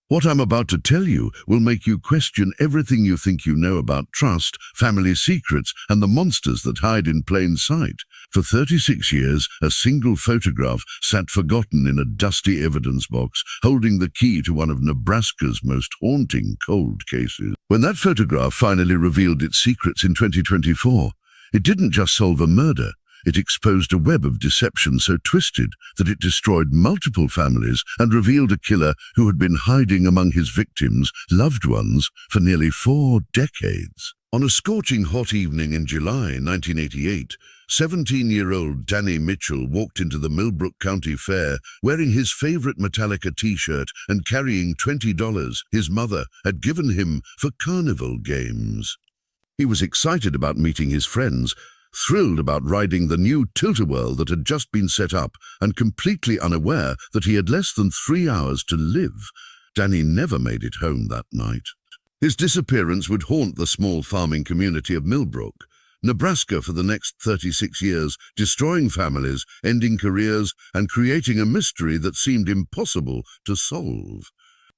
What I'm about to tell you will make you question everything you think you know about trust, family secrets, and the monsters that hide in plain sight. For 36 years, a single photograph sat forgotten in a dusty evidence box, holding the key to one of Nebraska's most haunting cold cases. When that photograph finally revealed its secrets in 2024, it didn't just solve a murder. It exposed a web of deception so twisted that it destroyed multiple families and revealed a killer who had been hiding among his victims, loved ones, for nearly 4 decades. On a scorching hot evening in July 1988, 17-year-old Danny Mitchell walked into the Millbrook County Fair wearing his favorite Metallica t-shirt and carrying $20 his mother had given him for carnival games. He was excited about meeting his friends, thrilled about riding the new tilt-a-whirl that had just been set up, and completely unaware that he had less than 3 hours to live. Danny never made it home that night. His disappearance would haunt the small farming community of Millbrook, Nebraska, for the next 36 years, destroying families, ending careers, and creating a mystery that seemed impossible to solve.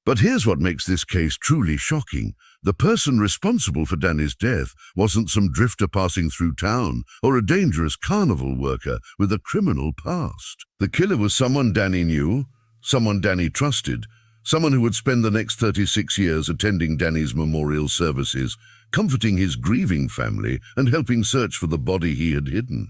But here's what makes this case truly shocking. The person responsible for Danny's death wasn't some drifter passing through town or a dangerous carnival worker with a criminal past. The killer was someone Danny knew, someone Danny trusted, someone who would spend the next 36 years attending Danny's memorial services, comforting his grieving family and helping search for the body he had hidden.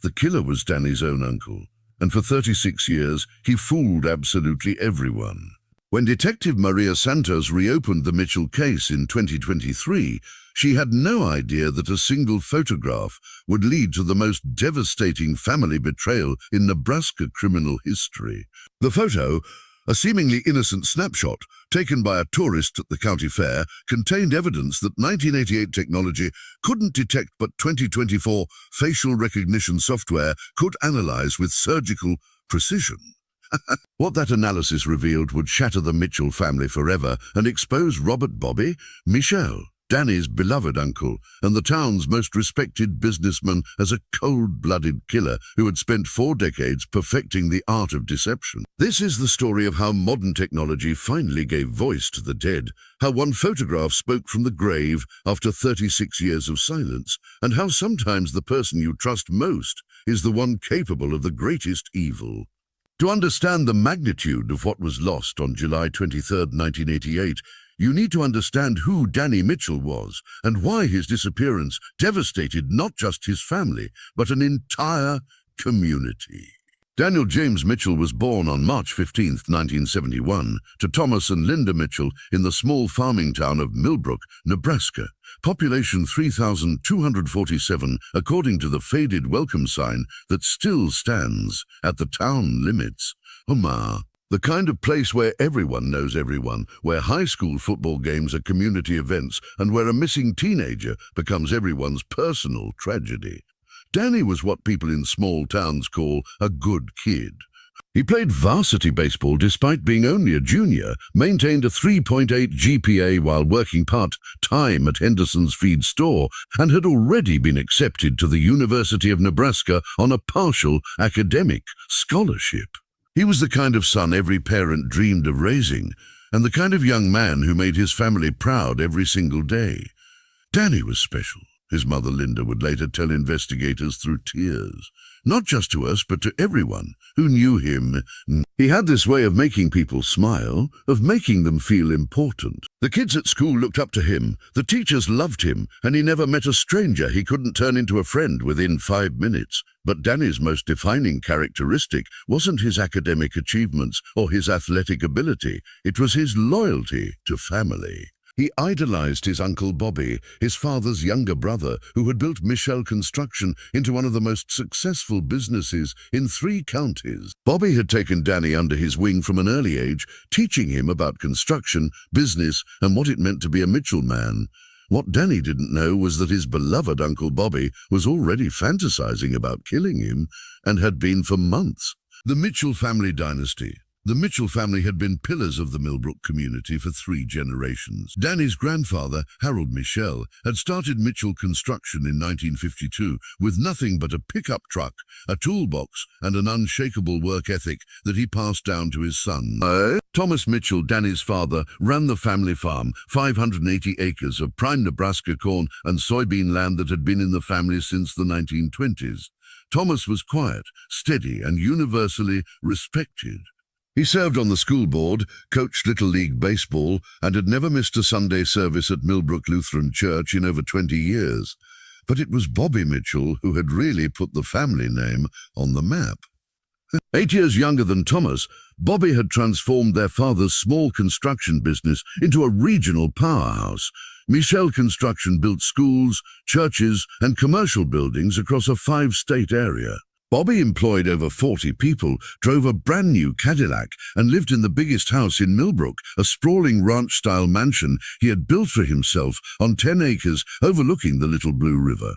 The killer was Danny's own uncle, and for 36 years he fooled absolutely everyone. When Detective Maria Santos reopened the Mitchell case in 2023, she had no idea that a single photograph would lead to the most devastating family betrayal in Nebraska criminal history. The photo, a seemingly innocent snapshot taken by a tourist at the county fair, contained evidence that 1988 technology couldn't detect, but 2024 facial recognition software could analyze with surgical precision. What that analysis revealed would shatter the Mitchell family forever and expose Robert Bobby Michel, Danny's beloved uncle, and the town's most respected businessman, as a cold-blooded killer who had spent 4 decades perfecting the art of deception. This is the story of how modern technology finally gave voice to the dead, how one photograph spoke from the grave after 36 years of silence, and how sometimes the person you trust most is the one capable of the greatest evil. To understand the magnitude of what was lost on July 23, 1988, you need to understand who Danny Mitchell was and why his disappearance devastated not just his family, but an entire community. Daniel James Mitchell was born on March 15, 1971, to Thomas and Linda Mitchell in the small farming town of Millbrook, Nebraska. Population 3,247, according to the faded welcome sign that still stands at the town limits. The kind of place where everyone knows everyone, where high school football games are community events, and where a missing teenager becomes everyone's personal tragedy. Danny was what people in small towns call a good kid. He played varsity baseball despite being only a junior, maintained a 3.8 GPA while working part-time at Henderson's feed store, and had already been accepted to the University of Nebraska on a partial academic scholarship. He was the kind of son every parent dreamed of raising, and the kind of young man who made his family proud every single day. Danny was special, his mother Linda would later tell investigators through tears. Not just to us, but to everyone who knew him. He had this way of making people smile, of making them feel important. The kids at school looked up to him, the teachers loved him, and he never met a stranger he couldn't turn into a friend within 5 minutes. But Danny's most defining characteristic wasn't his academic achievements or his athletic ability. It was his loyalty to family. He idolized his Uncle Bobby, his father's younger brother, who had built Michel Construction into one of the most successful businesses in 3 counties. Bobby had taken Danny under his wing from an early age, teaching him about construction, business, and what it meant to be a Mitchell man. What Danny didn't know was that his beloved Uncle Bobby was already fantasizing about killing him, and had been for months. The Mitchell family dynasty, The Mitchell family had been pillars of the Millbrook community for 3 generations. Danny's grandfather, Harold Michel, had started Mitchell Construction in 1952 with nothing but a pickup truck, a toolbox, and an unshakable work ethic that he passed down to his son. Thomas Mitchell, Danny's father, ran the family farm, 580 acres of prime Nebraska corn and soybean land that had been in the family since the 1920s. Thomas was quiet, steady, and universally respected. He served on the school board, coached Little League baseball, and had never missed a Sunday service at Millbrook Lutheran Church in over 20 years. But it was Bobby Mitchell who had really put the family name on the map. 8 years younger than Thomas, Bobby had transformed their father's small construction business into a regional powerhouse. Michel Construction built schools, churches, and commercial buildings across a 5-state area. Bobby employed over 40 people, drove a brand new Cadillac, and lived in the biggest house in Millbrook, a sprawling ranch-style mansion he had built for himself on 10 acres overlooking the Little Blue River.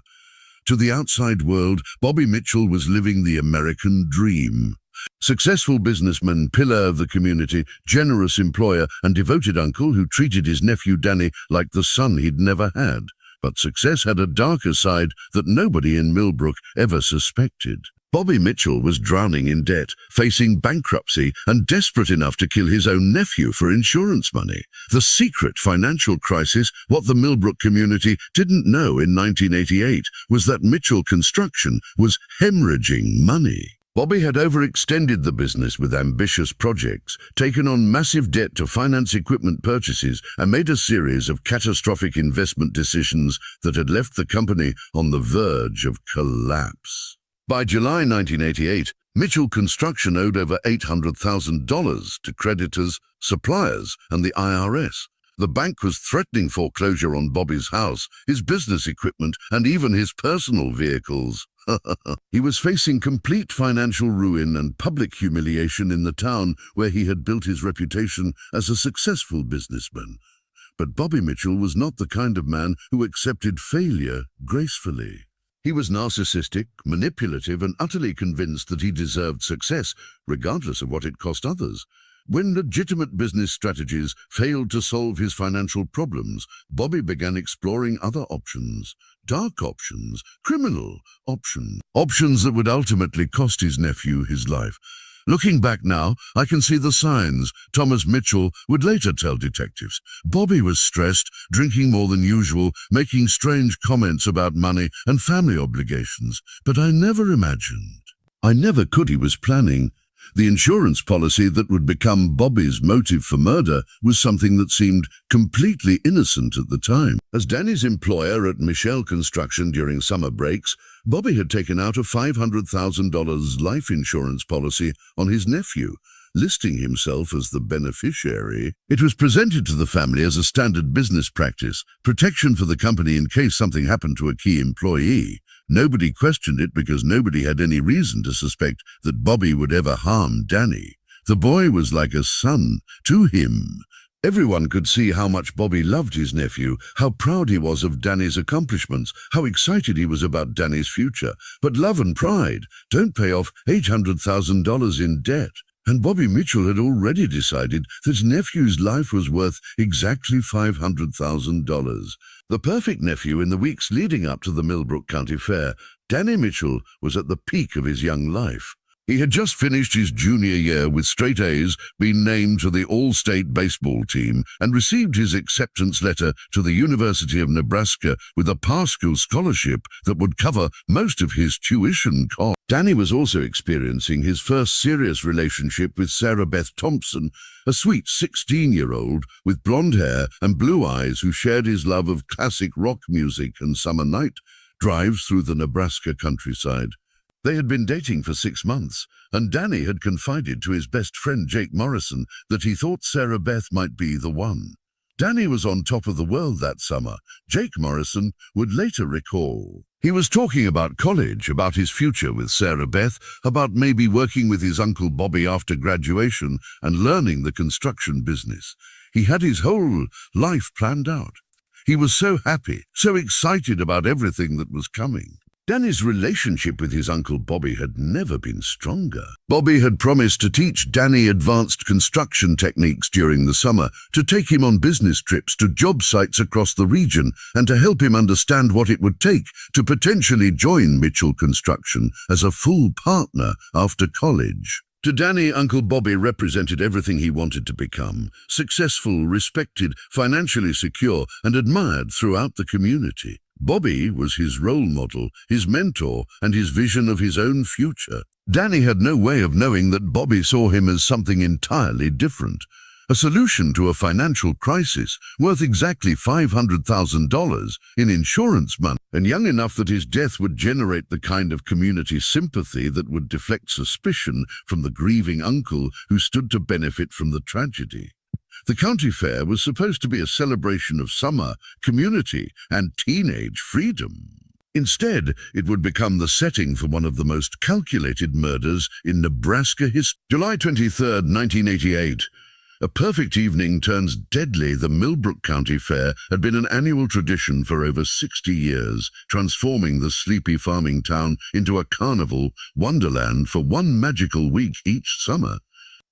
To the outside world, Bobby Mitchell was living the American dream. Successful businessman, pillar of the community, generous employer, and devoted uncle who treated his nephew Danny like the son he'd never had. But success had a darker side that nobody in Millbrook ever suspected. Bobby Mitchell was drowning in debt, facing bankruptcy, and desperate enough to kill his own nephew for insurance money. The secret financial crisis, what the Millbrook community didn't know in 1988, was that Mitchell Construction was hemorrhaging money. Bobby had overextended the business with ambitious projects, taken on massive debt to finance equipment purchases, and made a series of catastrophic investment decisions that had left the company on the verge of collapse. By July 1988, Mitchell Construction owed over $800,000 to creditors, suppliers, and the IRS. The bank was threatening foreclosure on Bobby's house, his business equipment, and even his personal vehicles. He was facing complete financial ruin and public humiliation in the town where he had built his reputation as a successful businessman. But Bobby Mitchell was not the kind of man who accepted failure gracefully. He was narcissistic, manipulative, and utterly convinced that he deserved success, regardless of what it cost others. When legitimate business strategies failed to solve his financial problems, Bobby began exploring other options. Dark options, criminal options. Options that would ultimately cost his nephew his life. Looking back now, I can see the signs. Thomas Mitchell would later tell detectives. Bobby was stressed, drinking more than usual, making strange comments about money and family obligations. But I never could he was planning. The insurance policy that would become Bobby's motive for murder was something that seemed completely innocent at the time. As Danny's employer at Michel Construction during summer breaks, Bobby had taken out a $500,000 life insurance policy on his nephew, listing himself as the beneficiary. It was presented to the family as a standard business practice, protection for the company in case something happened to a key employee. Nobody questioned it because nobody had any reason to suspect that Bobby would ever harm Danny. The boy was like a son to him. Everyone could see how much Bobby loved his nephew, how proud he was of Danny's accomplishments, how excited he was about Danny's future. But love and pride don't pay off $800,000 in debt. And Bobby Mitchell had already decided that his nephew's life was worth exactly $500,000. The perfect nephew in the weeks leading up to the Millbrook County Fair, Danny Mitchell was at the peak of his young life. He had just finished his junior year with straight A's, been named to the all-state baseball team, and received his acceptance letter to the University of Nebraska with a Paschal scholarship that would cover most of his tuition costs. Danny was also experiencing his first serious relationship with Sarah Beth Thompson, a sweet 16-year-old with blonde hair and blue eyes who shared his love of classic rock music and summer night drives through the Nebraska countryside. They had been dating for 6 months, and Danny had confided to his best friend Jake Morrison that he thought Sarah Beth might be the one. Danny was on top of the world that summer, Jake Morrison would later recall. He was talking about college, about his future with Sarah Beth, about maybe working with his Uncle Bobby after graduation and learning the construction business. He had his whole life planned out. He was so happy, so excited about everything that was coming. Danny's relationship with his Uncle Bobby had never been stronger. Bobby had promised to teach Danny advanced construction techniques during the summer, to take him on business trips to job sites across the region, and to help him understand what it would take to potentially join Mitchell Construction as a full partner after college. To Danny, Uncle Bobby represented everything he wanted to become: successful, respected, financially secure, and admired throughout the community. Bobby was his role model, his mentor, and his vision of his own future. Danny had no way of knowing that Bobby saw him as something entirely different. A solution to a financial crisis worth exactly $500,000 in insurance money, and young enough that his death would generate the kind of community sympathy that would deflect suspicion from the grieving uncle who stood to benefit from the tragedy. The county fair was supposed to be a celebration of summer, community, and teenage freedom. Instead, it would become the setting for one of the most calculated murders in Nebraska history. July 23, 1988. A perfect evening turns deadly. The Millbrook County Fair had been an annual tradition for over 60 years, transforming the sleepy farming town into a carnival wonderland for one magical week each summer.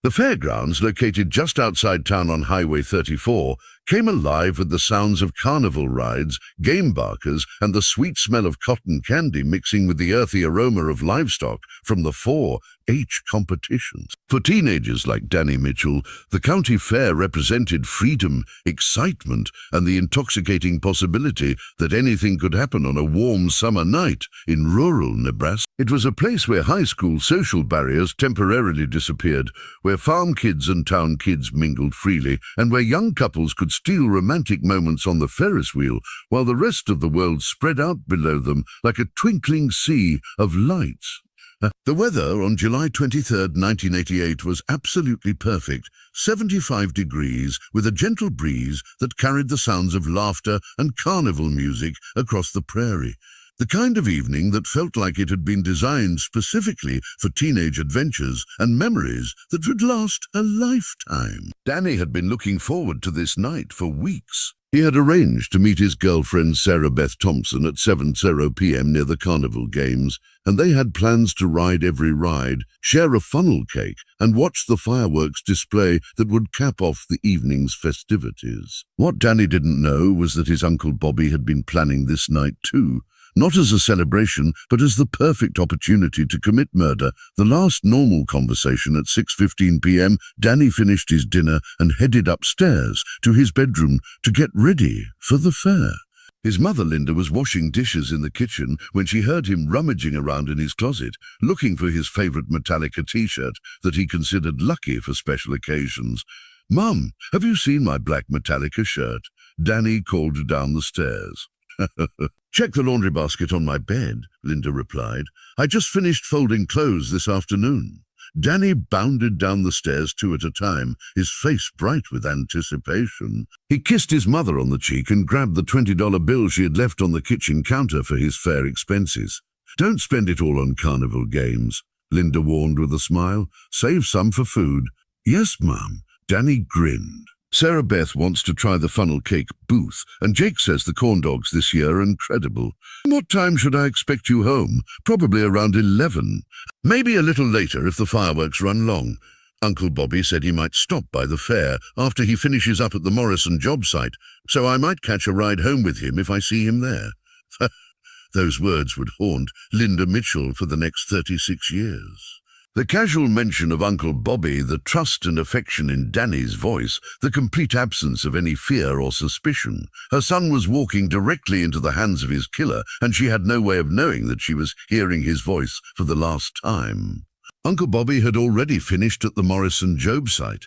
The fairgrounds, located just outside town on Highway 34, came alive with the sounds of carnival rides, game barkers, and the sweet smell of cotton candy mixing with the earthy aroma of livestock from the 4-H competitions. For teenagers like Danny Mitchell, the county fair represented freedom, excitement, and the intoxicating possibility that anything could happen on a warm summer night in rural Nebraska. It was a place where high school social barriers temporarily disappeared, where farm kids and town kids mingled freely, and where young couples could steal romantic moments on the Ferris wheel while the rest of the world spread out below them like a twinkling sea of lights. The weather on July 23, 1988 was absolutely perfect, 75 degrees, with a gentle breeze that carried the sounds of laughter and carnival music across the prairie. The kind of evening that felt like it had been designed specifically for teenage adventures and memories that would last a lifetime. Danny had been looking forward to this night for weeks. He had arranged to meet his girlfriend Sarah Beth Thompson at 7:00 p.m. near the carnival games, and they had plans to ride every ride, share a funnel cake, and watch the fireworks display that would cap off the evening's festivities. What Danny didn't know was that his Uncle Bobby had been planning this night too. Not as a celebration, but as the perfect opportunity to commit murder. The last normal conversation at 6:15 p.m., Danny finished his dinner and headed upstairs to his bedroom to get ready for the fair. His mother, Linda, was washing dishes in the kitchen when she heard him rummaging around in his closet, looking for his favorite Metallica t-shirt that he considered lucky for special occasions. "Mum, have you seen my black Metallica shirt?" Danny called down the stairs. "Check the laundry basket on my bed," Linda replied. "I just finished folding clothes this afternoon." Danny bounded down the stairs 2 at a time, his face bright with anticipation. He kissed his mother on the cheek and grabbed the $20 bill she had left on the kitchen counter for his fair expenses. "Don't spend it all on carnival games," Linda warned with a smile. "Save some for food." "Yes, Mum." Danny grinned. "Sarah Beth wants to try the funnel cake booth, and Jake says the corn dogs this year are incredible. What time should I expect you home? Probably around 11. Maybe a little later if the fireworks run long. Uncle Bobby said he might stop by the fair after he finishes up at the Morrison job site, so I might catch a ride home with him if I see him there." Those words would haunt Linda Mitchell for the next 36 years. The casual mention of Uncle Bobby, the trust and affection in Danny's voice, the complete absence of any fear or suspicion. Her son was walking directly into the hands of his killer, and she had no way of knowing that she was hearing his voice for the last time. Uncle Bobby had already finished at the Morrison job site.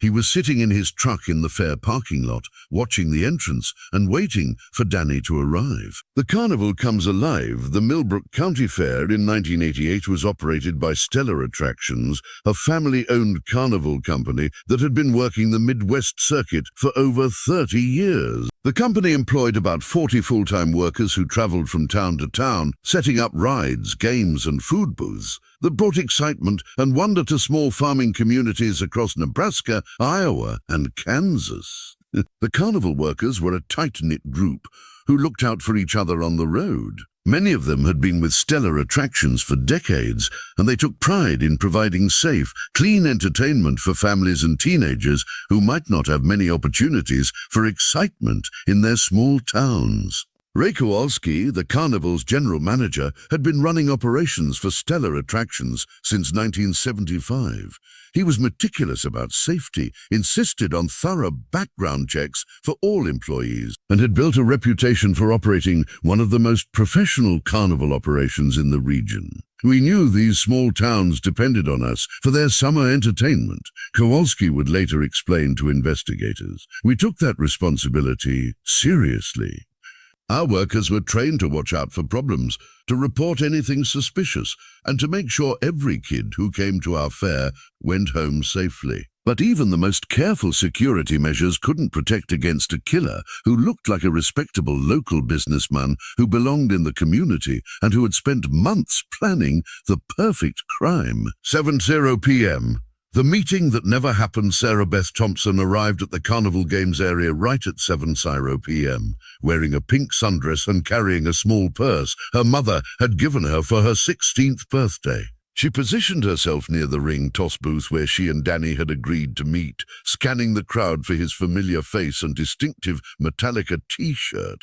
He was sitting in his truck in the fair parking lot, watching the entrance and waiting for Danny to arrive. The carnival comes alive. The Millbrook County Fair in 1988 was operated by Stellar Attractions, a family-owned carnival company that had been working the Midwest circuit for over 30 years. The company employed about 40 full-time workers who traveled from town to town, setting up rides, games, and food booths that brought excitement and wonder to small farming communities across Nebraska, Iowa, and Kansas. The carnival workers were a tight-knit group who looked out for each other on the road. Many of them had been with stellar attractions for decades, and they took pride in providing safe, clean entertainment for families and teenagers who might not have many opportunities for excitement in their small towns. Ray Kowalski, the carnival's general manager, had been running operations for stellar attractions since 1975. He was meticulous about safety, insisted on thorough background checks for all employees, and had built a reputation for operating one of the most professional carnival operations in the region. We knew these small towns depended on us for their summer entertainment, Kowalski would later explain to investigators. We took that responsibility seriously. Our workers were trained to watch out for problems, to report anything suspicious, and to make sure every kid who came to our fair went home safely. But even the most careful security measures couldn't protect against a killer who looked like a respectable local businessman who belonged in the community and who had spent months planning the perfect crime. 7:00 p.m. The meeting that never happened. Sarah Beth Thompson arrived at the Carnival Games area right at 7:00 p.m., wearing a pink sundress and carrying a small purse her mother had given her for her 16th birthday. She positioned herself near the ring toss booth where she and Danny had agreed to meet, scanning the crowd for his familiar face and distinctive Metallica t-shirt.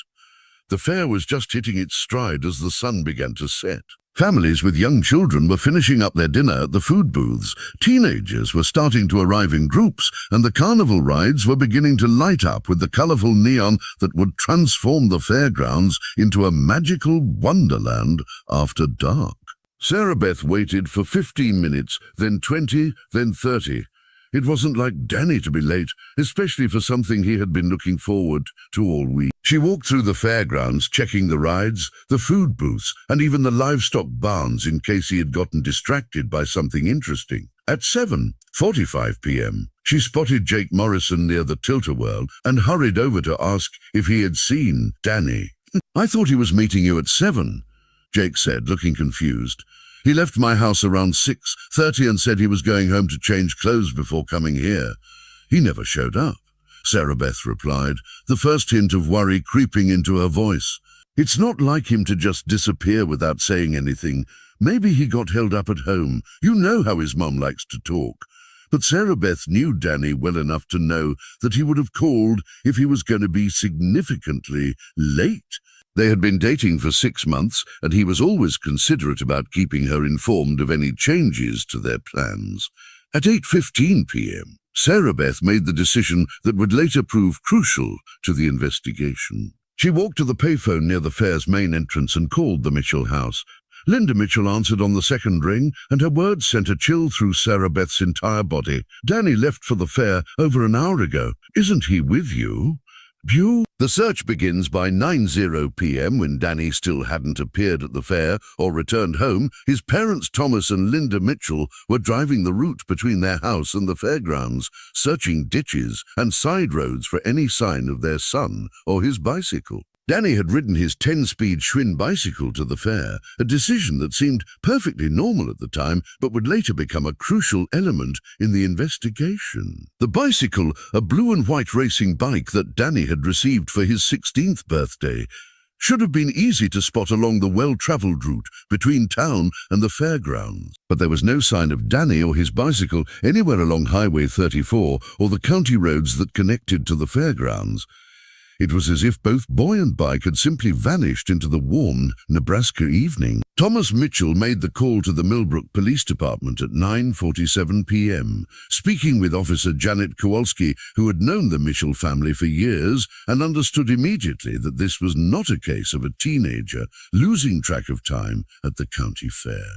The fair was just hitting its stride as the sun began to set. Families with young children were finishing up their dinner at the food booths. Teenagers were starting to arrive in groups, and the carnival rides were beginning to light up with the colorful neon that would transform the fairgrounds into a magical wonderland after dark. Sarah Beth waited for 15 minutes, then 20, then 30. It wasn't like Danny to be late, especially for something he had been looking forward to all week. She walked through the fairgrounds, checking the rides, the food booths, and even the livestock barns in case he had gotten distracted by something interesting. At 7:45 p.m., she spotted Jake Morrison near the Tilt-A-Whirl and hurried over to ask if he had seen Danny. "I thought he was meeting you at 7, Jake said, looking confused. "He left my house around 6:30 and said he was going home to change clothes before coming here. He never showed up," Sarah Beth replied, the first hint of worry creeping into her voice. "It's not like him to just disappear without saying anything. Maybe he got held up at home. You know how his mom likes to talk." But Sarah Beth knew Danny well enough to know that he would have called if he was going to be significantly late. They had been dating for 6 months, and he was always considerate about keeping her informed of any changes to their plans. At 8:15 p.m., Sarah Beth made the decision that would later prove crucial to the investigation. She walked to the payphone near the fair's main entrance and called the Mitchell house. Linda Mitchell answered on the second ring, and her words sent a chill through Sarah Beth's entire body. "Danny left for the fair over an hour ago. Isn't he with you?" "You?" The search begins by 9:00 p.m. when Danny still hadn't appeared at the fair or returned home. His parents, Thomas and Linda Mitchell, were driving the route between their house and the fairgrounds, searching ditches and side roads for any sign of their son or his bicycle. Danny had ridden his 10-speed Schwinn bicycle to the fair, a decision that seemed perfectly normal at the time, but would later become a crucial element in the investigation. The bicycle, a blue and white racing bike that Danny had received for his 16th birthday, should have been easy to spot along the well-traveled route between town and the fairgrounds. But there was no sign of Danny or his bicycle anywhere along Highway 34 or the county roads that connected to the fairgrounds. It was as if both boy and bike had simply vanished into the warm Nebraska evening. Thomas Mitchell made the call to the Millbrook Police Department at 9:47 p.m., speaking with Officer Janet Kowalski, who had known the Mitchell family for years and understood immediately that this was not a case of a teenager losing track of time at the county fair.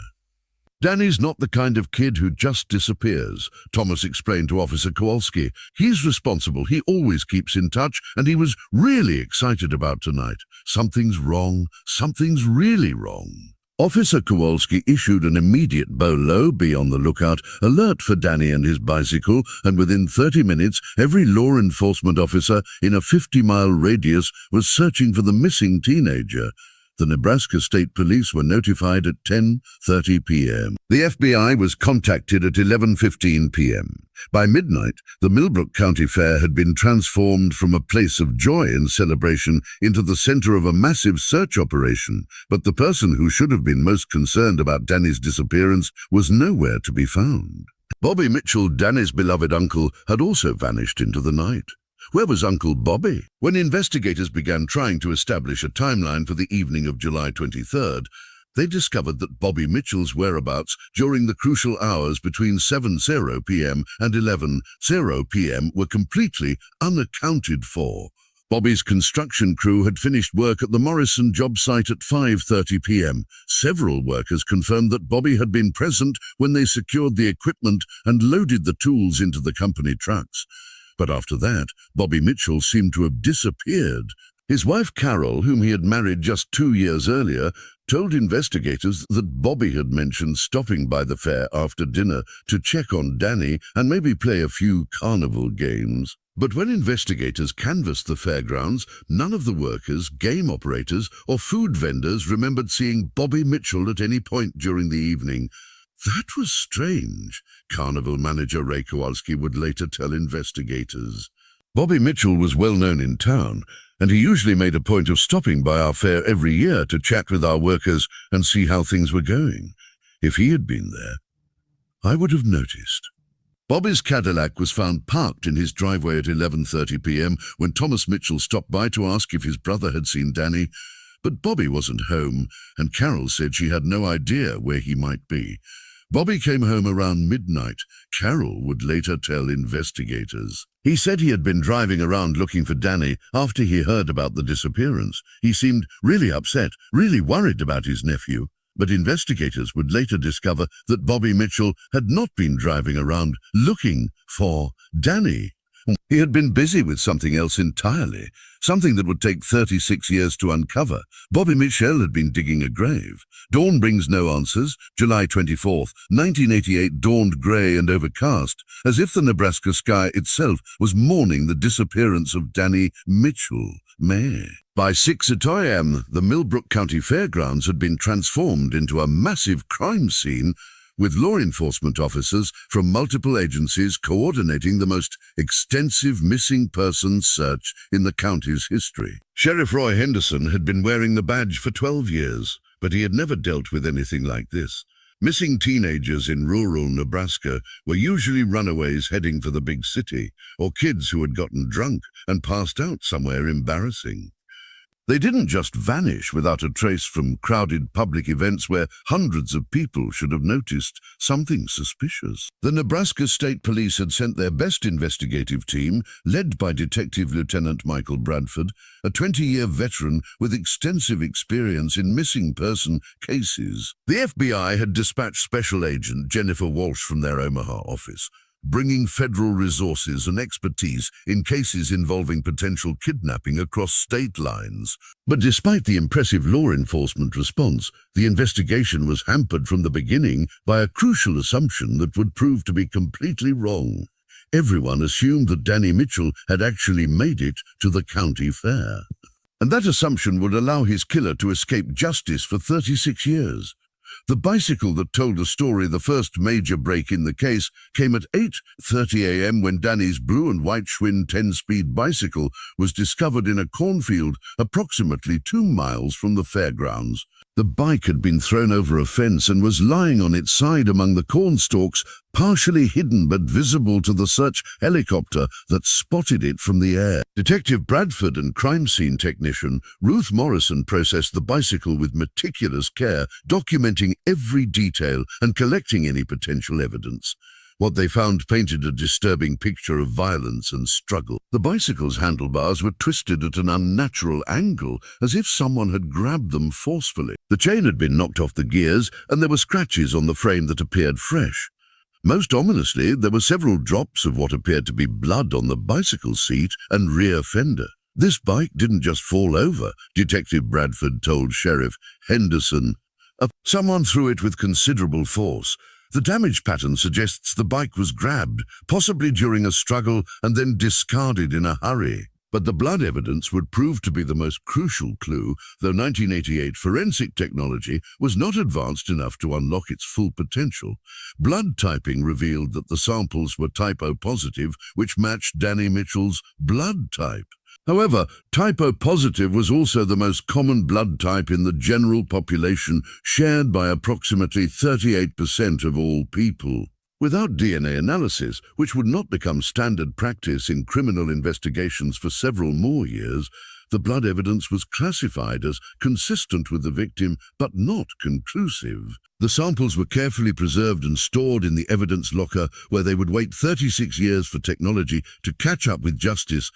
"Danny's not the kind of kid who just disappears," Thomas explained to Officer Kowalski. "He's responsible, he always keeps in touch, and he was really excited about tonight. Something's wrong, something's really wrong." Officer Kowalski issued an immediate BOLO, be on the lookout, alert for Danny and his bicycle, and within 30 minutes, every law enforcement officer in a 50-mile radius was searching for the missing teenager. The Nebraska State Police were notified at 10:30 p.m. The FBI was contacted at 11:15 p.m. By midnight, the Millbrook County Fair had been transformed from a place of joy and celebration into the center of a massive search operation, but the person who should have been most concerned about Danny's disappearance was nowhere to be found. Bobby Mitchell, Danny's beloved uncle, had also vanished into the night. Where was Uncle Bobby? When investigators began trying to establish a timeline for the evening of July 23rd, they discovered that Bobby Mitchell's whereabouts during the crucial hours between 7:00 p.m. and 11:00 p.m. were completely unaccounted for. Bobby's construction crew had finished work at the Morrison job site at 5:30 p.m. Several workers confirmed that Bobby had been present when they secured the equipment and loaded the tools into the company trucks. But after that, Bobby Mitchell seemed to have disappeared. His wife Carol, whom he had married just 2 years earlier, told investigators that Bobby had mentioned stopping by the fair after dinner to check on Danny and maybe play a few carnival games. But when investigators canvassed the fairgrounds, none of the workers, game operators, or food vendors remembered seeing Bobby Mitchell at any point during the evening. That was strange, Carnival manager Ray Kowalski would later tell investigators. Bobby Mitchell was well known in town, and he usually made a point of stopping by our fair every year to chat with our workers and see how things were going. If he had been there, I would have noticed. Bobby's Cadillac was found parked in his driveway at 11:30 p.m. when Thomas Mitchell stopped by to ask if his brother had seen Danny. But Bobby wasn't home, and Carol said she had no idea where he might be. Bobby came home around midnight, Carol would later tell investigators. He said he had been driving around looking for Danny after he heard about the disappearance. He seemed really upset, really worried about his nephew. But investigators would later discover that Bobby Mitchell had not been driving around looking for Danny. He had been busy with something else entirely, something that would take 36 years to uncover. Bobby Mitchell had been digging a grave. Dawn brings no answers. July 24th, 1988 dawned grey and overcast, as if the Nebraska sky itself was mourning the disappearance of Danny Mitchell. By 6 a.m., the Millbrook County Fairgrounds had been transformed into a massive crime scene, with law enforcement officers from multiple agencies coordinating the most extensive missing persons search in the county's history. Sheriff Roy Henderson had been wearing the badge for 12 years, but he had never dealt with anything like this. Missing teenagers in rural Nebraska were usually runaways heading for the big city, or kids who had gotten drunk and passed out somewhere embarrassing. They didn't just vanish without a trace from crowded public events where hundreds of people should have noticed something suspicious. The Nebraska State Police had sent their best investigative team, led by Detective Lieutenant Michael Bradford, a 20-year veteran with extensive experience in missing person cases. The FBI had dispatched Special Agent Jennifer Walsh from their Omaha office, bringing federal resources and expertise in cases involving potential kidnapping across state lines. But despite the impressive law enforcement response, the investigation was hampered from the beginning by a crucial assumption that would prove to be completely wrong. Everyone assumed that Danny Mitchell had actually made it to the county fair. And that assumption would allow his killer to escape justice for 36 years. The bicycle that told the story, the first major break in the case, came at 8:30 a.m. when Danny's blue and white Schwinn 10-speed bicycle was discovered in a cornfield approximately 2 miles from the fairgrounds. The bike had been thrown over a fence and was lying on its side among the corn stalks, partially hidden but visible to the search helicopter that spotted it from the air. Detective Bradford and crime scene technician Ruth Morrison processed the bicycle with meticulous care, documenting every detail and collecting any potential evidence. What they found painted a disturbing picture of violence and struggle. The bicycle's handlebars were twisted at an unnatural angle, as if someone had grabbed them forcefully. The chain had been knocked off the gears, and there were scratches on the frame that appeared fresh. Most ominously, there were several drops of what appeared to be blood on the bicycle seat and rear fender. This bike didn't just fall over, Detective Bradford told Sheriff Henderson. Someone threw it with considerable force. The damage pattern suggests the bike was grabbed, possibly during a struggle, and then discarded in a hurry. But the blood evidence would prove to be the most crucial clue, though 1988 forensic technology was not advanced enough to unlock its full potential. Blood typing revealed that the samples were type O positive, which matched Danny Mitchell's blood type. However, type O positive was also the most common blood type in the general population, shared by approximately 38% of all people. Without DNA analysis, which would not become standard practice in criminal investigations for several more years, the blood evidence was classified as consistent with the victim but not conclusive. The samples were carefully preserved and stored in the evidence locker, where they would wait 36 years for technology to catch up with justice.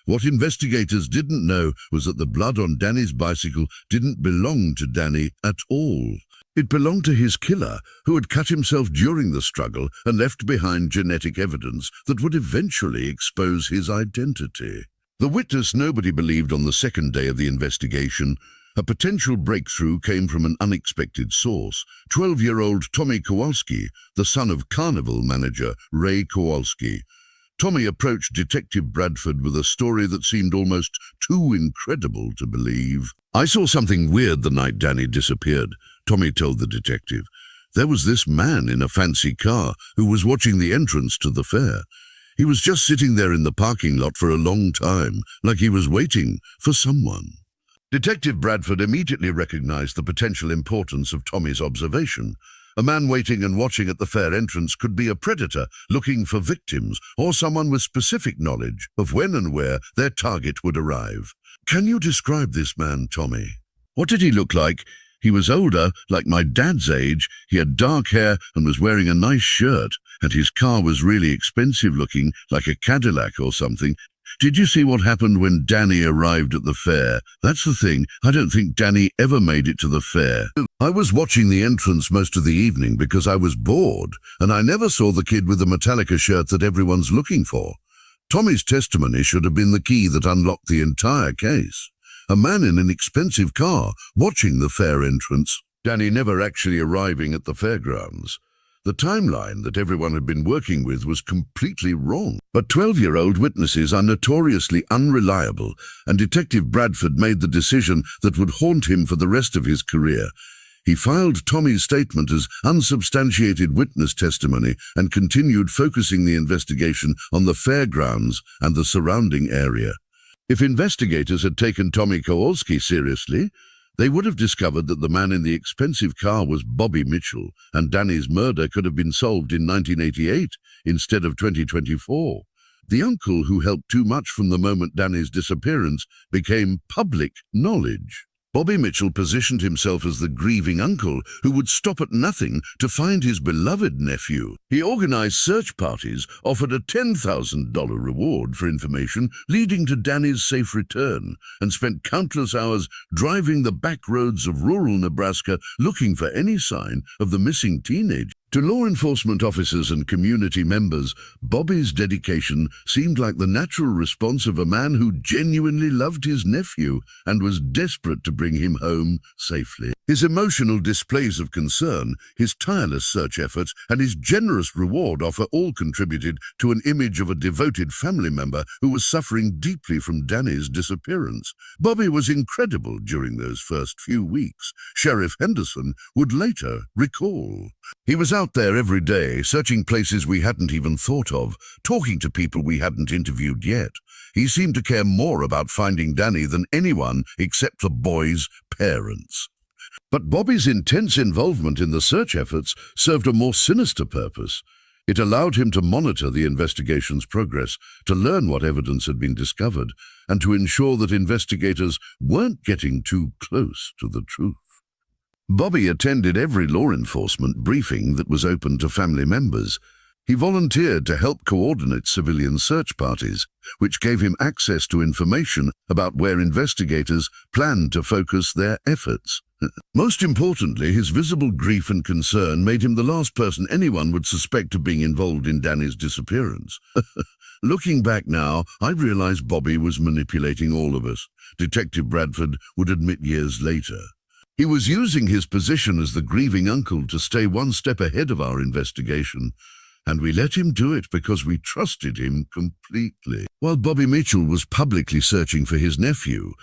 What investigators didn't know was that the blood on Danny's bicycle didn't belong to Danny at all. It belonged to his killer, who had cut himself during the struggle and left behind genetic evidence that would eventually expose his identity. The witness nobody believed on the second day of the investigation. A potential breakthrough came from an unexpected source. 12-year-old Tommy Kowalski, the son of Carnival manager Ray Kowalski. Tommy approached Detective Bradford with a story that seemed almost too incredible to believe. "I saw something weird the night Danny disappeared," Tommy told the detective. "There was this man in a fancy car who was watching the entrance to the fair. He was just sitting there in the parking lot for a long time, like he was waiting for someone." Detective Bradford immediately recognized the potential importance of Tommy's observation. A man waiting and watching at the fair entrance could be a predator looking for victims, or someone with specific knowledge of when and where their target would arrive. "Can you describe this man, Tommy? What did he look like?" "He was older, like my dad's age. He had dark hair and was wearing a nice shirt, and his car was really expensive looking, like a Cadillac or something." "Did you see what happened when Danny arrived at the fair?" "That's the thing. I don't think Danny ever made it to the fair. I was watching the entrance most of the evening because I was bored, and I never saw the kid with the Metallica shirt that everyone's looking for." Tommy's testimony should have been the key that unlocked the entire case. A man in an expensive car watching the fair entrance, Danny never actually arriving at the fairgrounds. The timeline that everyone had been working with was completely wrong. But 12-year-old witnesses are notoriously unreliable, and Detective Bradford made the decision that would haunt him for the rest of his career. He filed Tommy's statement as unsubstantiated witness testimony and continued focusing the investigation on the fairgrounds and the surrounding area. If investigators had taken Tommy Kowalski seriously, they would have discovered that the man in the expensive car was Bobby Mitchell, and Danny's murder could have been solved in 1988 instead of 2024. The uncle who helped too much from the moment Danny's disappearance became public knowledge. Bobby Mitchell positioned himself as the grieving uncle who would stop at nothing to find his beloved nephew. He organized search parties, offered a $10,000 reward for information leading to Danny's safe return, and spent countless hours driving the back roads of rural Nebraska looking for any sign of the missing teenager. To law enforcement officers and community members, Bobby's dedication seemed like the natural response of a man who genuinely loved his nephew and was desperate to bring him home safely. His emotional displays of concern, his tireless search efforts, and his generous reward offer all contributed to an image of a devoted family member who was suffering deeply from Danny's disappearance. Bobby was incredible during those first few weeks, Sheriff Henderson would later recall. He was out there every day, searching places we hadn't even thought of, talking to people we hadn't interviewed yet. He seemed to care more about finding Danny than anyone except the boy's parents. But Bobby's intense involvement in the search efforts served a more sinister purpose. It allowed him to monitor the investigation's progress, to learn what evidence had been discovered, and to ensure that investigators weren't getting too close to the truth. Bobby attended every law enforcement briefing that was open to family members. He volunteered to help coordinate civilian search parties, which gave him access to information about where investigators planned to focus their efforts. Most importantly, his visible grief and concern made him the last person anyone would suspect of being involved in Danny's disappearance. Looking back now, I realize Bobby was manipulating all of us, Detective Bradford would admit years later. He was using his position as the grieving uncle to stay one step ahead of our investigation. and we let him do it because we trusted him completely. While Bobby Mitchell was publicly searching for his nephew,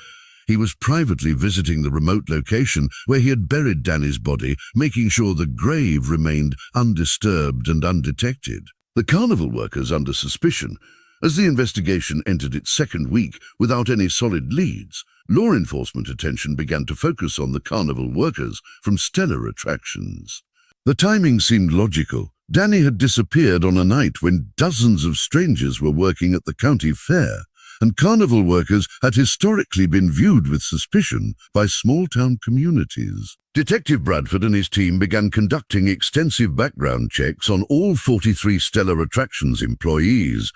he was privately visiting the remote location where he had buried Danny's body, making sure the grave remained undisturbed and undetected. The carnival workers under suspicion. As the investigation entered its second week without any solid leads, law enforcement attention began to focus on the carnival workers from stellar attractions. The timing seemed logical. Danny had disappeared on a night when dozens of strangers were working at the county fair, and carnival workers had historically been viewed with suspicion by small-town communities. Detective Bradford and his team began conducting extensive background checks on all 43 Stellar Attractions employees.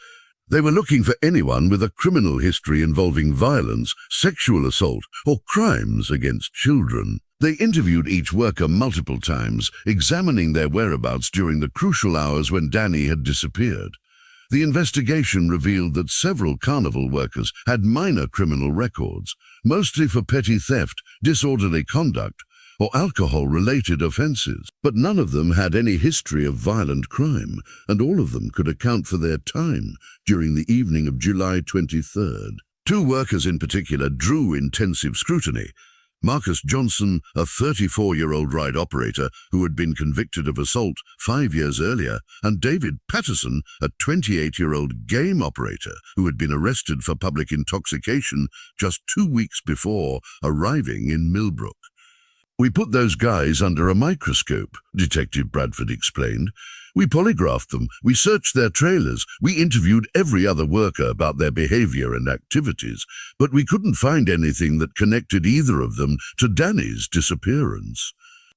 They were looking for anyone with a criminal history involving violence, sexual assault, or crimes against children. They interviewed each worker multiple times, examining their whereabouts during the crucial hours when Danny had disappeared. The investigation revealed that several carnival workers had minor criminal records, mostly for petty theft, disorderly conduct, or alcohol-related offenses. But none of them had any history of violent crime, and all of them could account for their time during the evening of July 23rd. Two workers in particular drew intensive scrutiny. Marcus Thompson, a 34-year-old ride operator who had been convicted of assault 5 years earlier, and David Patterson, a 28-year-old game operator who had been arrested for public intoxication just 2 weeks before arriving in Millbrook. "We put those guys under a microscope," Detective Bradford explained. "We polygraphed them, we searched their trailers, we interviewed every other worker about their behavior and activities, but we couldn't find anything that connected either of them to Danny's disappearance."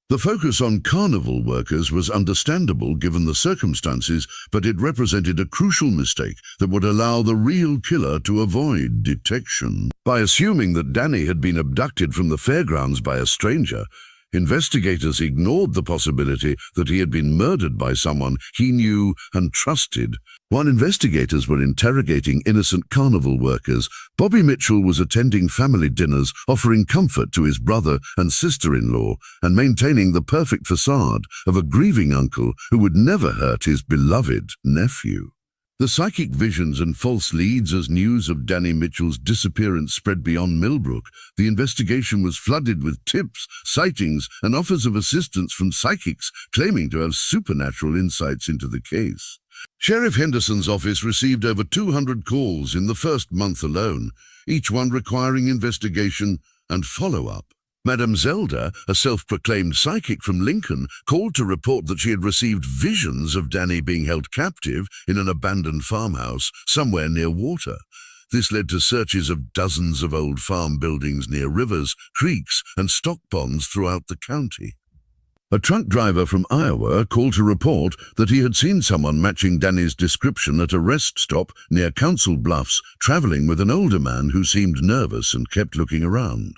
The focus on carnival workers was understandable given the circumstances, but it represented a crucial mistake that would allow the real killer to avoid detection. By assuming that Danny had been abducted from the fairgrounds by a stranger, investigators ignored the possibility that he had been murdered by someone he knew and trusted. While investigators were interrogating innocent carnival workers, Bobby Mitchell was attending family dinners, offering comfort to his brother and sister-in-law, and maintaining the perfect facade of a grieving uncle who would never hurt his beloved nephew. The psychic visions and false leads as news of Danny Mitchell's disappearance spread beyond Millbrook. The investigation was flooded with tips, sightings, and offers of assistance from psychics claiming to have supernatural insights into the case. Sheriff Henderson's office received over 200 calls in the first month alone, each one requiring investigation and follow-up. Madame Zelda, a self-proclaimed psychic from Lincoln, called to report that she had received visions of Danny being held captive in an abandoned farmhouse somewhere near water. This led to searches of dozens of old farm buildings near rivers, creeks, and stock ponds throughout the county. A truck driver from Iowa called to report that he had seen someone matching Danny's description at a rest stop near Council Bluffs, traveling with an older man who seemed nervous and kept looking around.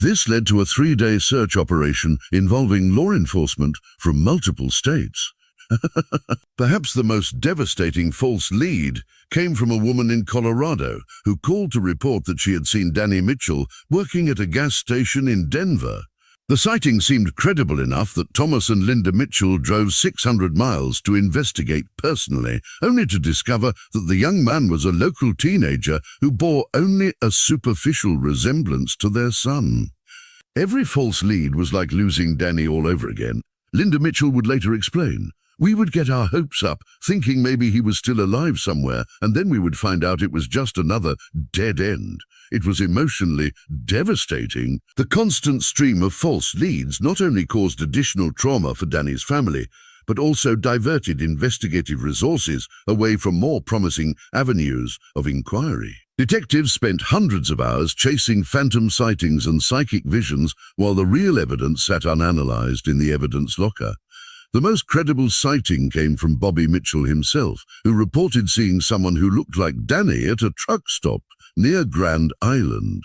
This led to a 3-day search operation involving law enforcement from multiple states. Perhaps the most devastating false lead came from a woman in Colorado who called to report that she had seen Danny Mitchell working at a gas station in Denver. The sighting seemed credible enough that Thomas and Linda Mitchell drove 600 miles to investigate personally, only to discover that the young man was a local teenager who bore only a superficial resemblance to their son. Every false lead was like losing Danny all over again. Linda Mitchell would later explain. "We would get our hopes up, thinking maybe he was still alive somewhere, and then we would find out it was just another dead end. It was emotionally devastating." The constant stream of false leads not only caused additional trauma for Danny's family, but also diverted investigative resources away from more promising avenues of inquiry. Detectives spent hundreds of hours chasing phantom sightings and psychic visions while the real evidence sat unanalyzed in the evidence locker. The most credible sighting came from Bobby Mitchell himself, who reported seeing someone who looked like Danny at a truck stop near Grand Island.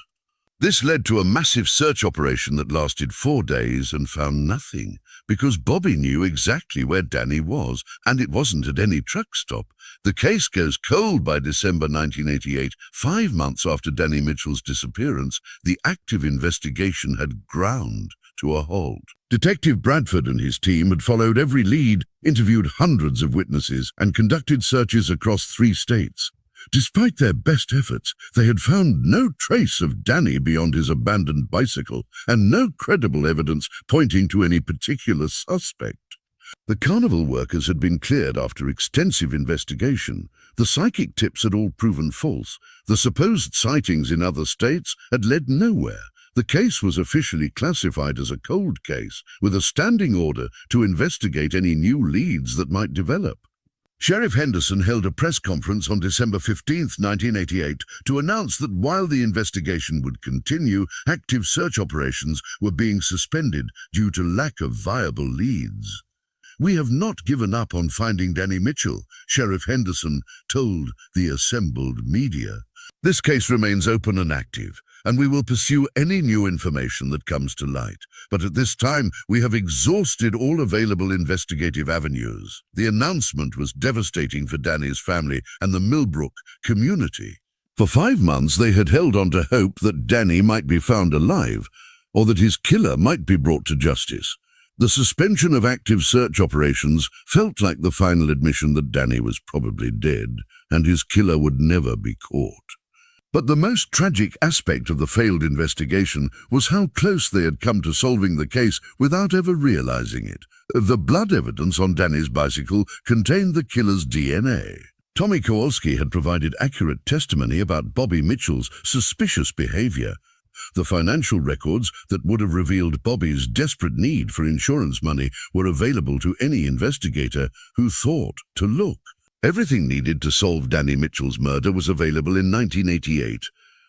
This led to a massive search operation that lasted 4 days and found nothing, because Bobby knew exactly where Danny was, and it wasn't at any truck stop. The case goes cold by December 1988, 5 months after Danny Mitchell's disappearance. The active investigation had ground to a halt. Detective Bradford and his team had followed every lead, interviewed hundreds of witnesses, and conducted searches across 3 states. Despite their best efforts, they had found no trace of Danny beyond his abandoned bicycle, and no credible evidence pointing to any particular suspect. The carnival workers had been cleared after extensive investigation. The psychic tips had all proven false. The supposed sightings in other states had led nowhere. The case was officially classified as a cold case, with a standing order to investigate any new leads that might develop. Sheriff Henderson held a press conference on December 15, 1988, to announce that while the investigation would continue, active search operations were being suspended due to lack of viable leads. "We have not given up on finding Danny Mitchell," Sheriff Henderson told the assembled media. "This case remains open and active, and we will pursue any new information that comes to light. But at this time, we have exhausted all available investigative avenues." The announcement was devastating for Danny's family and the Millbrook community. For 5 months, they had held on to hope that Danny might be found alive, or that his killer might be brought to justice. The suspension of active search operations felt like the final admission that Danny was probably dead, and his killer would never be caught. But the most tragic aspect of the failed investigation was how close they had come to solving the case without ever realizing it. The blood evidence on Danny's bicycle contained the killer's DNA. Tommy Kowalski had provided accurate testimony about Bobby Mitchell's suspicious behavior. The financial records that would have revealed Bobby's desperate need for insurance money were available to any investigator who thought to look. Everything needed to solve Danny Mitchell's murder was available in 1988.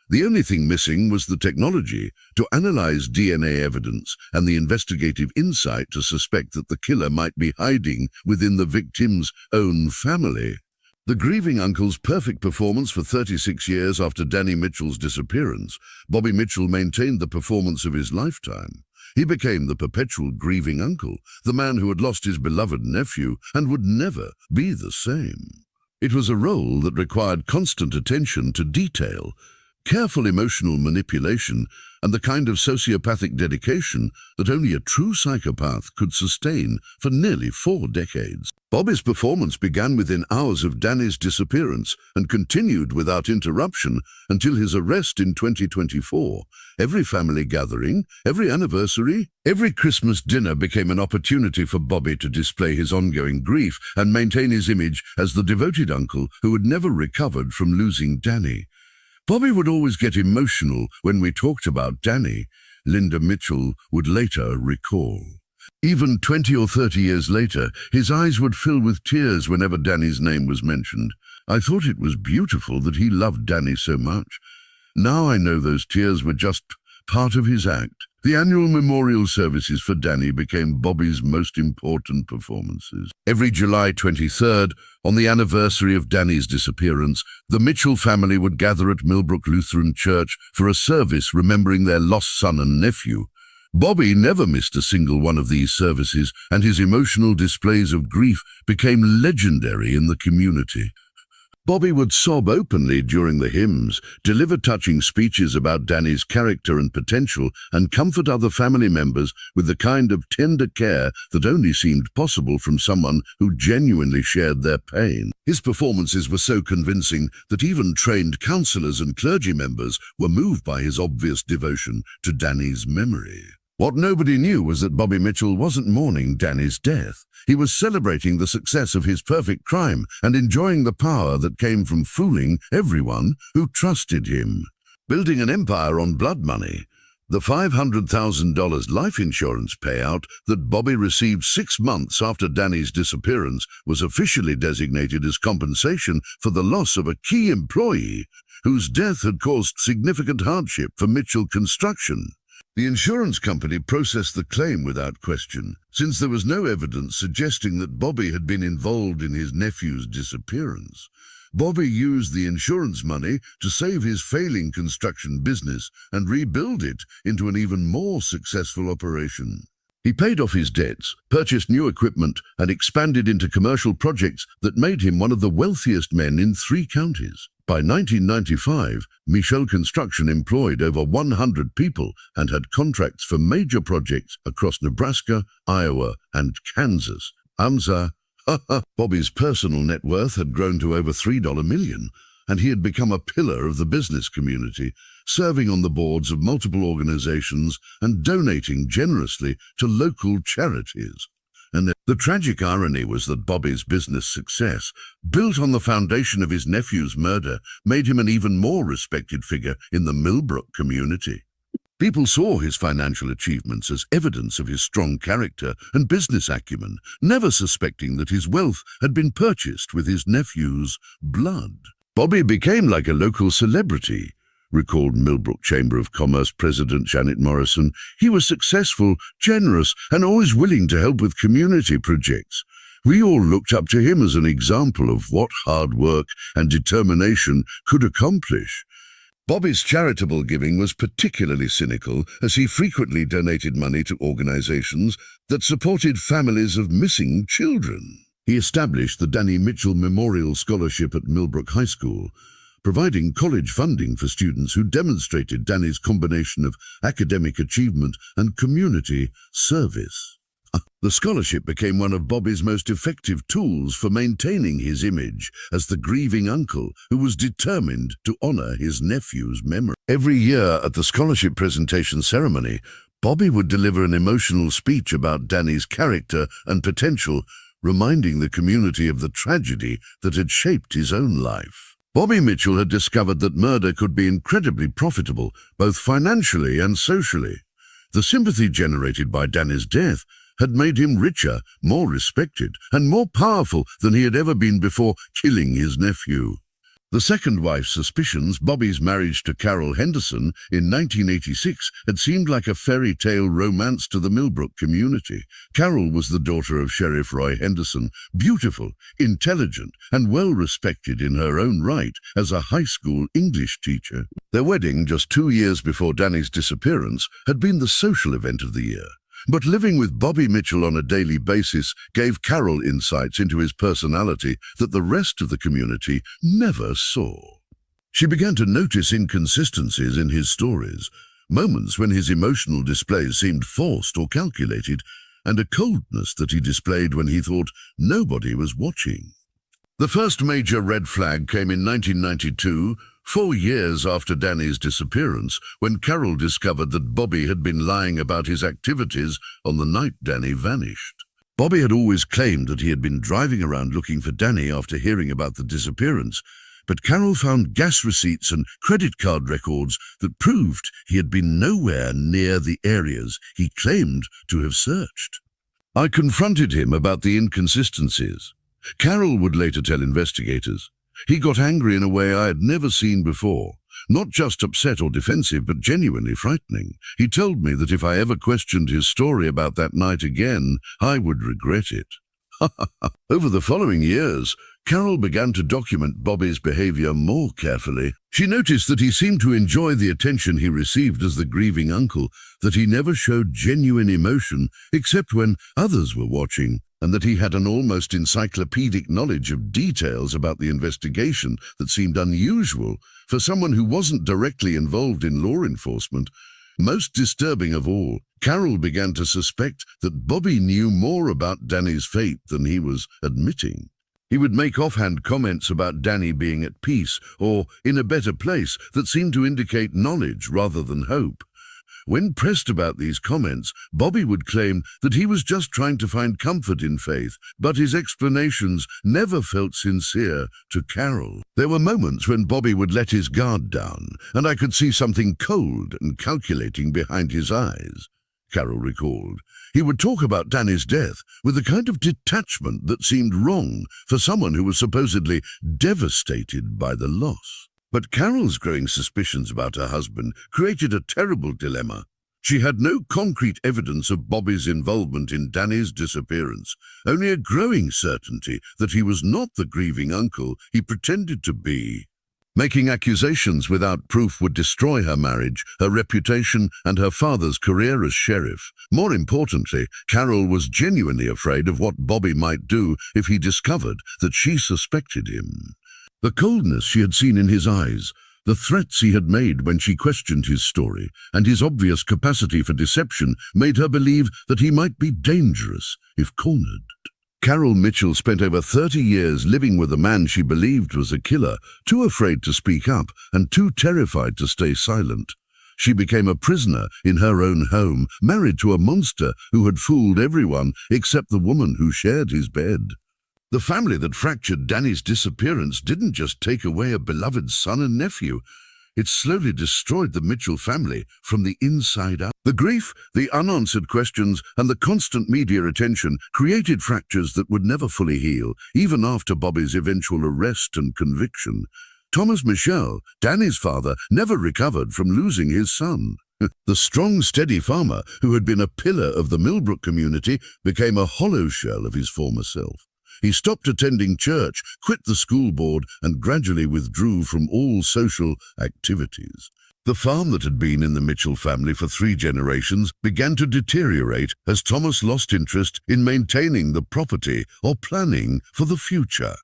The only thing missing was the technology to analyze DNA evidence and the investigative insight to suspect that the killer might be hiding within the victim's own family. The grieving uncle's perfect performance for 36 years after Danny Mitchell's disappearance, Bobby Mitchell maintained the performance of his lifetime. He became the perpetual grieving uncle, the man who had lost his beloved nephew and would never be the same. It was a role that required constant attention to detail, careful emotional manipulation, and the kind of sociopathic dedication that only a true psychopath could sustain for nearly 4 decades. Bobby's performance began within hours of Danny's disappearance and continued without interruption until his arrest in 2024. Every family gathering, every anniversary, every Christmas dinner became an opportunity for Bobby to display his ongoing grief and maintain his image as the devoted uncle who had never recovered from losing Danny. "Bobby would always get emotional when we talked about Danny," Linda Mitchell would later recall. Even 20 or 30 years later, his eyes would fill with tears whenever Danny's name was mentioned. "I thought it was beautiful that he loved Danny so much. Now I know those tears were just part of his act." The annual memorial services for Danny became Bobby's most important performances. Every July 23rd, on the anniversary of Danny's disappearance, the Mitchell family would gather at Millbrook Lutheran Church for a service remembering their lost son and nephew. Bobby never missed a single one of these services, and his emotional displays of grief became legendary in the community. Bobby would sob openly during the hymns, deliver touching speeches about Danny's character and potential, and comfort other family members with the kind of tender care that only seemed possible from someone who genuinely shared their pain. His performances were so convincing that even trained counselors and clergy members were moved by his obvious devotion to Danny's memory. What nobody knew was that Bobby Mitchell wasn't mourning Danny's death. He was celebrating the success of his perfect crime and enjoying the power that came from fooling everyone who trusted him. Building an empire on blood money, the $500,000 life insurance payout that Bobby received 6 months after Danny's disappearance was officially designated as compensation for the loss of a key employee whose death had caused significant hardship for Mitchell Construction. The insurance company processed the claim without question, since there was no evidence suggesting that Bobby had been involved in his nephew's disappearance. Bobby used the insurance money to save his failing construction business and rebuild it into an even more successful operation. He paid off his debts, purchased new equipment, and expanded into commercial projects that made him one of the wealthiest men in 3 counties. By 1995, Michel Construction employed over 100 people and had contracts for major projects across Nebraska, Iowa, and Kansas. Bobby's personal net worth had grown to over $3 million, and he had become a pillar of the business community, serving on the boards of multiple organizations and donating generously to local charities. And the tragic irony was that Bobby's business success, built on the foundation of his nephew's murder, made him an even more respected figure in the Millbrook community. People saw his financial achievements as evidence of his strong character and business acumen, never suspecting that his wealth had been purchased with his nephew's blood. Bobby became like a local celebrity, recalled Millbrook Chamber of Commerce President Janet Morrison. He was successful, generous, and always willing to help with community projects. We all looked up to him as an example of what hard work and determination could accomplish. Bobby's charitable giving was particularly cynical, as he frequently donated money to organizations that supported families of missing children. He established the Danny Mitchell Memorial Scholarship at Millbrook High School, providing college funding for students who demonstrated Danny's combination of academic achievement and community service. The scholarship became one of Bobby's most effective tools for maintaining his image as the grieving uncle who was determined to honor his nephew's memory. Every year at the scholarship presentation ceremony, Bobby would deliver an emotional speech about Danny's character and potential, reminding the community of the tragedy that had shaped his own life. Bobby Mitchell had discovered that murder could be incredibly profitable, both financially and socially. The sympathy generated by Danny's death had made him richer, more respected, and more powerful than he had ever been before killing his nephew. The second wife's suspicions, Bobby's marriage to Carol Henderson in 1986, had seemed like a fairy tale romance to the Millbrook community. Carol was the daughter of Sheriff Roy Henderson, beautiful, intelligent, and well-respected in her own right as a high school English teacher. Their wedding, just 2 years before Danny's disappearance, had been the social event of the year. But living with Bobby Mitchell on a daily basis gave Carol insights into his personality that the rest of the community never saw. She began to notice inconsistencies in his stories, moments when his emotional displays seemed forced or calculated, and a coldness that he displayed when he thought nobody was watching. The first major red flag came in 1992, 4 years after Danny's disappearance, when Carol discovered that Bobby had been lying about his activities on the night Danny vanished. Bobby had always claimed that he had been driving around looking for Danny after hearing about the disappearance, but Carol found gas receipts and credit card records that proved he had been nowhere near the areas he claimed to have searched. I confronted him about the inconsistencies. Carol would later tell investigators. He got angry in a way I had never seen before, not just upset or defensive, but genuinely frightening. He told me that if I ever questioned his story about that night again, I would regret it. Over the following years, Carol began to document Bobby's behavior more carefully. She noticed that he seemed to enjoy the attention he received as the grieving uncle, that he never showed genuine emotion except when others were watching, and that he had an almost encyclopedic knowledge of details about the investigation that seemed unusual for someone who wasn't directly involved in law enforcement. Most disturbing of all, Carol began to suspect that Bobby knew more about Danny's fate than he was admitting. He would make offhand comments about Danny being at peace or in a better place that seemed to indicate knowledge rather than hope. When pressed about these comments, Bobby would claim that he was just trying to find comfort in faith, but his explanations never felt sincere to Carol. There were moments when Bobby would let his guard down, and I could see something cold and calculating behind his eyes, Carol recalled. He would talk about Danny's death with a kind of detachment that seemed wrong for someone who was supposedly devastated by the loss. But Carol's growing suspicions about her husband created a terrible dilemma. She had no concrete evidence of Bobby's involvement in Danny's disappearance, only a growing certainty that he was not the grieving uncle he pretended to be. Making accusations without proof would destroy her marriage, her reputation, and her father's career as sheriff. More importantly, Carol was genuinely afraid of what Bobby might do if he discovered that she suspected him. The coldness she had seen in his eyes, the threats he had made when she questioned his story, and his obvious capacity for deception made her believe that he might be dangerous if cornered. Carol Mitchell spent over 30 years living with a man she believed was a killer, too afraid to speak up and too terrified to stay silent. She became a prisoner in her own home, married to a monster who had fooled everyone except the woman who shared his bed. The family that fractured Danny's disappearance didn't just take away a beloved son and nephew. It slowly destroyed the Mitchell family from the inside out. The grief, the unanswered questions, and the constant media attention created fractures that would never fully heal, even after Bobby's eventual arrest and conviction. Thomas Michel, Danny's father, never recovered from losing his son. The strong, steady farmer, who had been a pillar of the Millbrook community, became a hollow shell of his former self. He stopped attending church, quit the school board, and gradually withdrew from all social activities. The farm that had been in the Mitchell family for 3 generations began to deteriorate as Thomas lost interest in maintaining the property or planning for the future.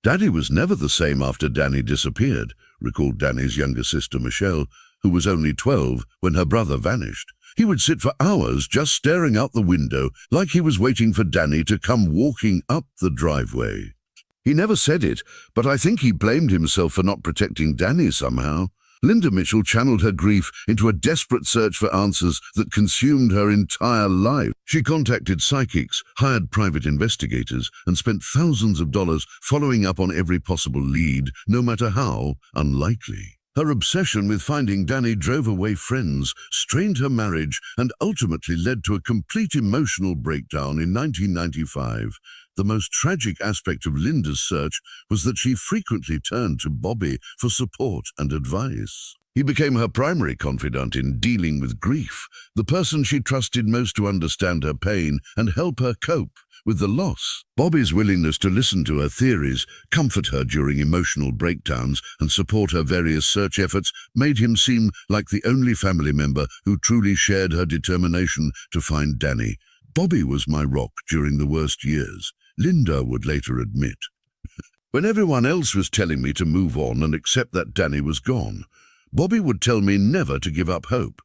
Daddy was never the same after Danny disappeared, recalled Danny's younger sister Michelle, who was only 12 when her brother vanished. He would sit for hours just staring out the window like he was waiting for Danny to come walking up the driveway. He never said it, but I think he blamed himself for not protecting Danny somehow. Linda Mitchell channeled her grief into a desperate search for answers that consumed her entire life. She contacted psychics, hired private investigators, and spent thousands of dollars following up on every possible lead, no matter how unlikely. Her obsession with finding Danny drove away friends, strained her marriage, and ultimately led to a complete emotional breakdown in 1995. The most tragic aspect of Linda's search was that she frequently turned to Bobby for support and advice. He became her primary confidant in dealing with grief, the person she trusted most to understand her pain and help her cope with the loss. Bobby's willingness to listen to her theories, comfort her during emotional breakdowns, and support her various search efforts made him seem like the only family member who truly shared her determination to find Danny. Bobby was my rock during the worst years, Linda would later admit. When everyone else was telling me to move on and accept that Danny was gone, Bobby would tell me never to give up hope.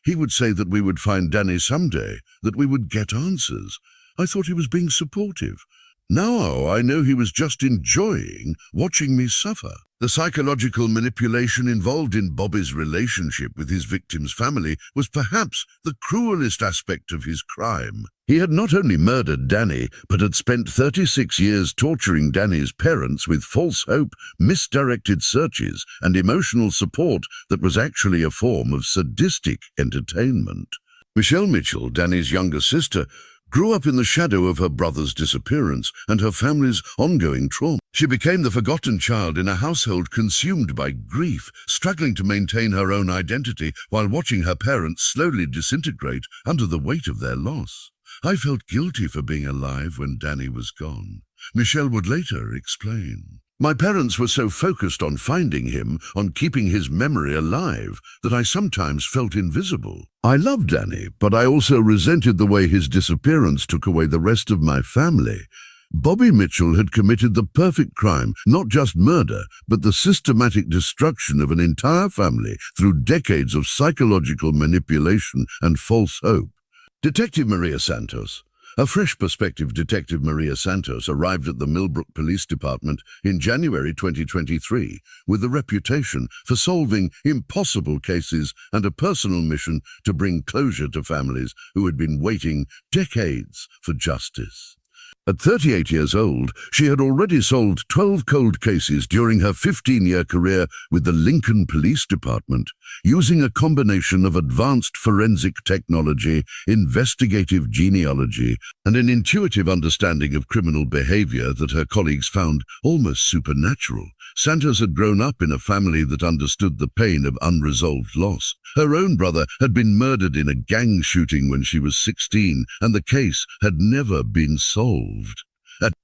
He would say that we would find Danny someday, that we would get answers. I thought he was being supportive. Now I know he was just enjoying watching me suffer. The psychological manipulation involved in Bobby's relationship with his victim's family was perhaps the cruelest aspect of his crime. He had not only murdered Danny, but had spent 36 years torturing Danny's parents with false hope, misdirected searches, and emotional support that was actually a form of sadistic entertainment. Michelle Mitchell, Danny's younger sister, grew up in the shadow of her brother's disappearance and her family's ongoing trauma. She became the forgotten child in a household consumed by grief, struggling to maintain her own identity while watching her parents slowly disintegrate under the weight of their loss. I felt guilty for being alive when Danny was gone. Michelle would later explain. My parents were so focused on finding him, on keeping his memory alive, that I sometimes felt invisible. I loved Danny, but I also resented the way his disappearance took away the rest of my family. Bobby Mitchell had committed the perfect crime, not just murder, but the systematic destruction of an entire family through decades of psychological manipulation and false hope. Detective Maria Santos. A fresh perspective Detective Maria Santos arrived at the Millbrook Police Department in January 2023 with a reputation for solving impossible cases and a personal mission to bring closure to families who had been waiting decades for justice. At 38 years old, she had already solved 12 cold cases during her 15-year career with the Lincoln Police Department, using a combination of advanced forensic technology, investigative genealogy, and an intuitive understanding of criminal behavior that her colleagues found almost supernatural. Santos had grown up in a family that understood the pain of unresolved loss. Her own brother had been murdered in a gang shooting when she was 16, and the case had never been solved.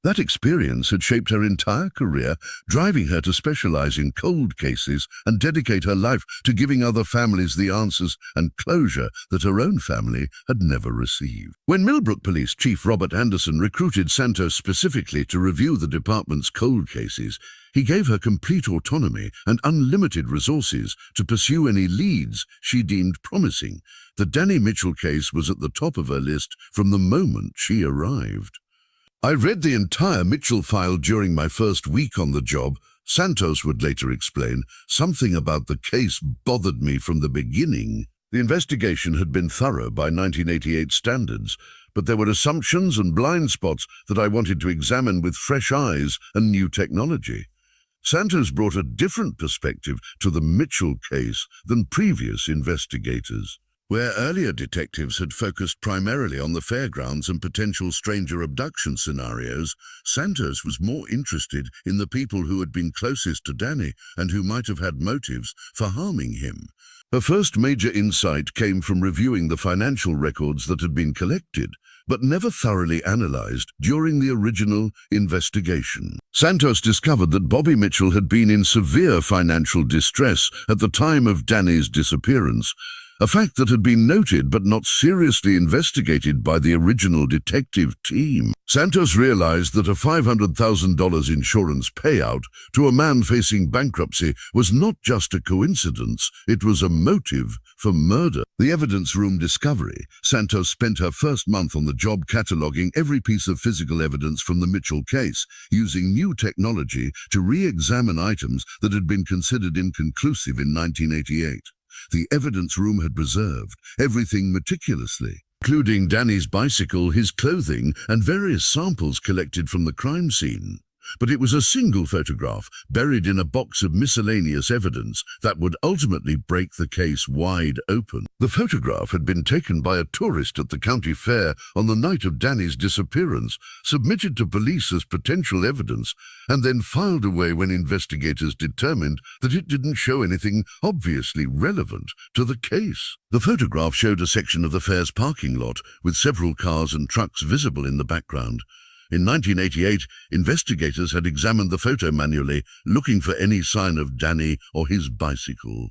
That experience had shaped her entire career, driving her to specialize in cold cases and dedicate her life to giving other families the answers and closure that her own family had never received. When Millbrook Police Chief Robert Anderson recruited Santos specifically to review the department's cold cases, He gave her complete autonomy and unlimited resources to pursue any leads she deemed promising. The Danny Mitchell case was at the top of her list from the moment she arrived. "I read the entire Mitchell file during my first week on the job," Santos would later explain. "Something about the case bothered me from the beginning." The investigation had been thorough by 1988 standards, but there were assumptions and blind spots that I wanted to examine with fresh eyes and new technology. Santos brought a different perspective to the Mitchell case than previous investigators. Where earlier detectives had focused primarily on the fairgrounds and potential stranger abduction scenarios, Santos was more interested in the people who had been closest to Danny and who might have had motives for harming him. Her first major insight came from reviewing the financial records that had been collected, but never thoroughly analyzed during the original investigation. Santos discovered that Bobby Mitchell had been in severe financial distress at the time of Danny's disappearance, a fact that had been noted but not seriously investigated by the original detective team. Santos realized that a $500,000 insurance payout to a man facing bankruptcy was not just a coincidence, it was a motive for murder. The evidence room discovery. Santos spent her first month on the job cataloging every piece of physical evidence from the Mitchell case, using new technology to re-examine items that had been considered inconclusive in 1988. The evidence room had preserved everything meticulously, including Danny's bicycle, his clothing, and various samples collected from the crime scene. But it was a single photograph buried in a box of miscellaneous evidence that would ultimately break the case wide open. The photograph had been taken by a tourist at the county fair on the night of Danny's disappearance, submitted to police as potential evidence, and then filed away when investigators determined that it didn't show anything obviously relevant to the case. The photograph showed a section of the fair's parking lot with several cars and trucks visible in the background. In 1988, investigators had examined the photo manually, looking for any sign of Danny or his bicycle.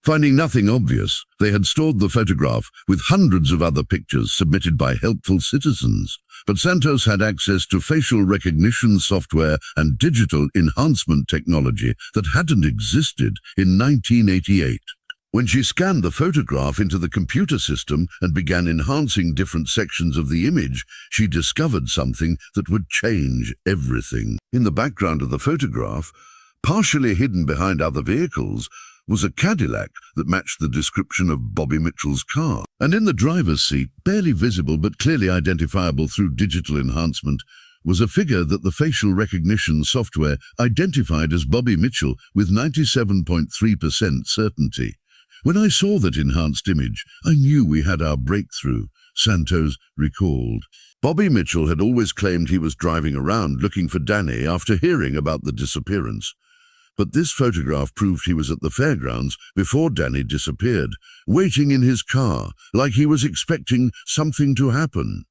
Finding nothing obvious, they had stored the photograph with hundreds of other pictures submitted by helpful citizens. But Santos had access to facial recognition software and digital enhancement technology that hadn't existed in 1988. When she scanned the photograph into the computer system and began enhancing different sections of the image, she discovered something that would change everything. In the background of the photograph, partially hidden behind other vehicles, was a Cadillac that matched the description of Bobby Mitchell's car. And in the driver's seat, barely visible but clearly identifiable through digital enhancement, was a figure that the facial recognition software identified as Bobby Mitchell with 97.3% certainty. "When I saw that enhanced image, I knew we had our breakthrough," Santos recalled. Bobby Mitchell had always claimed he was driving around looking for Danny after hearing about the disappearance. But this photograph proved he was at the fairgrounds before Danny disappeared, waiting in his car, like he was expecting something to happen.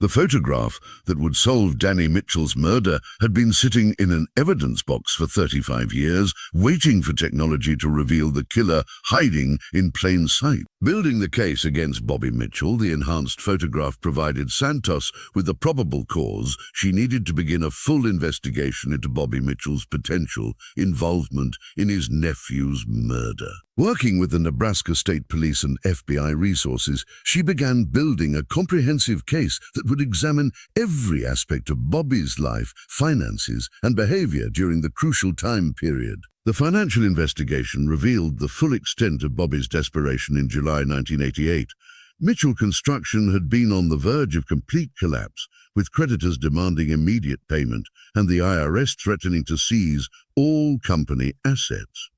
The photograph that would solve Danny Mitchell's murder had been sitting in an evidence box for 35 years, waiting for technology to reveal the killer hiding in plain sight. Building the case against Bobby Mitchell, the enhanced photograph provided Santos with the probable cause she needed to begin a full investigation into Bobby Mitchell's potential involvement in his nephew's murder. Working with the Nebraska State Police and FBI resources, she began building a comprehensive case that would examine every aspect of Bobby's life, finances, and behavior during the crucial time period. The financial investigation revealed the full extent of Bobby's desperation in July 1988. Mitchell Construction had been on the verge of complete collapse, with creditors demanding immediate payment and the IRS threatening to seize all company assets.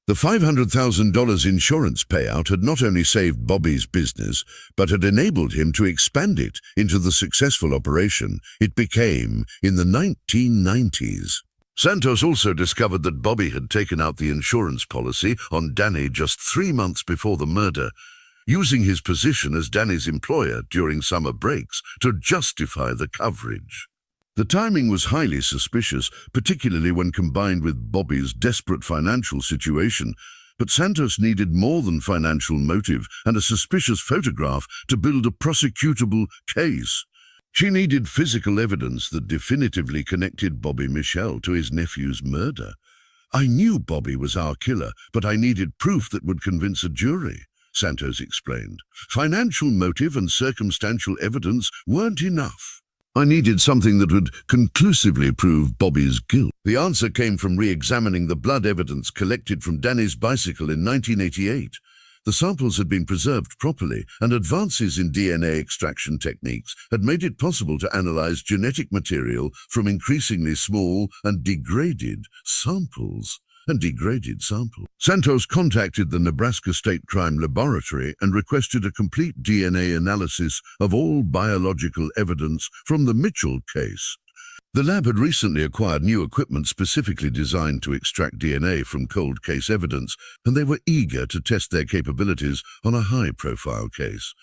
The $500,000 insurance payout had not only saved Bobby's business, but had enabled him to expand it into the successful operation it became in the 1990s. Santos also discovered that Bobby had taken out the insurance policy on Danny just 3 months before the murder, using his position as Danny's employer during summer breaks to justify the coverage. The timing was highly suspicious, particularly when combined with Bobby's desperate financial situation, but Santos needed more than financial motive and a suspicious photograph to build a prosecutable case. She needed physical evidence that definitively connected Bobby Mitchell to his nephew's murder. "I knew Bobby was our killer, but I needed proof that would convince a jury," Santos explained. "Financial motive and circumstantial evidence weren't enough. I needed something that would conclusively prove Bobby's guilt." The answer came from re-examining the blood evidence collected from Danny's bicycle in 1988. The samples had been preserved properly, and advances in DNA extraction techniques had made it possible to analyze genetic material from increasingly small and degraded samples. Santos contacted the Nebraska State Crime Laboratory and requested a complete DNA analysis of all biological evidence from the Mitchell case. The lab had recently acquired new equipment specifically designed to extract DNA from cold case evidence, and they were eager to test their capabilities on a high-profile case.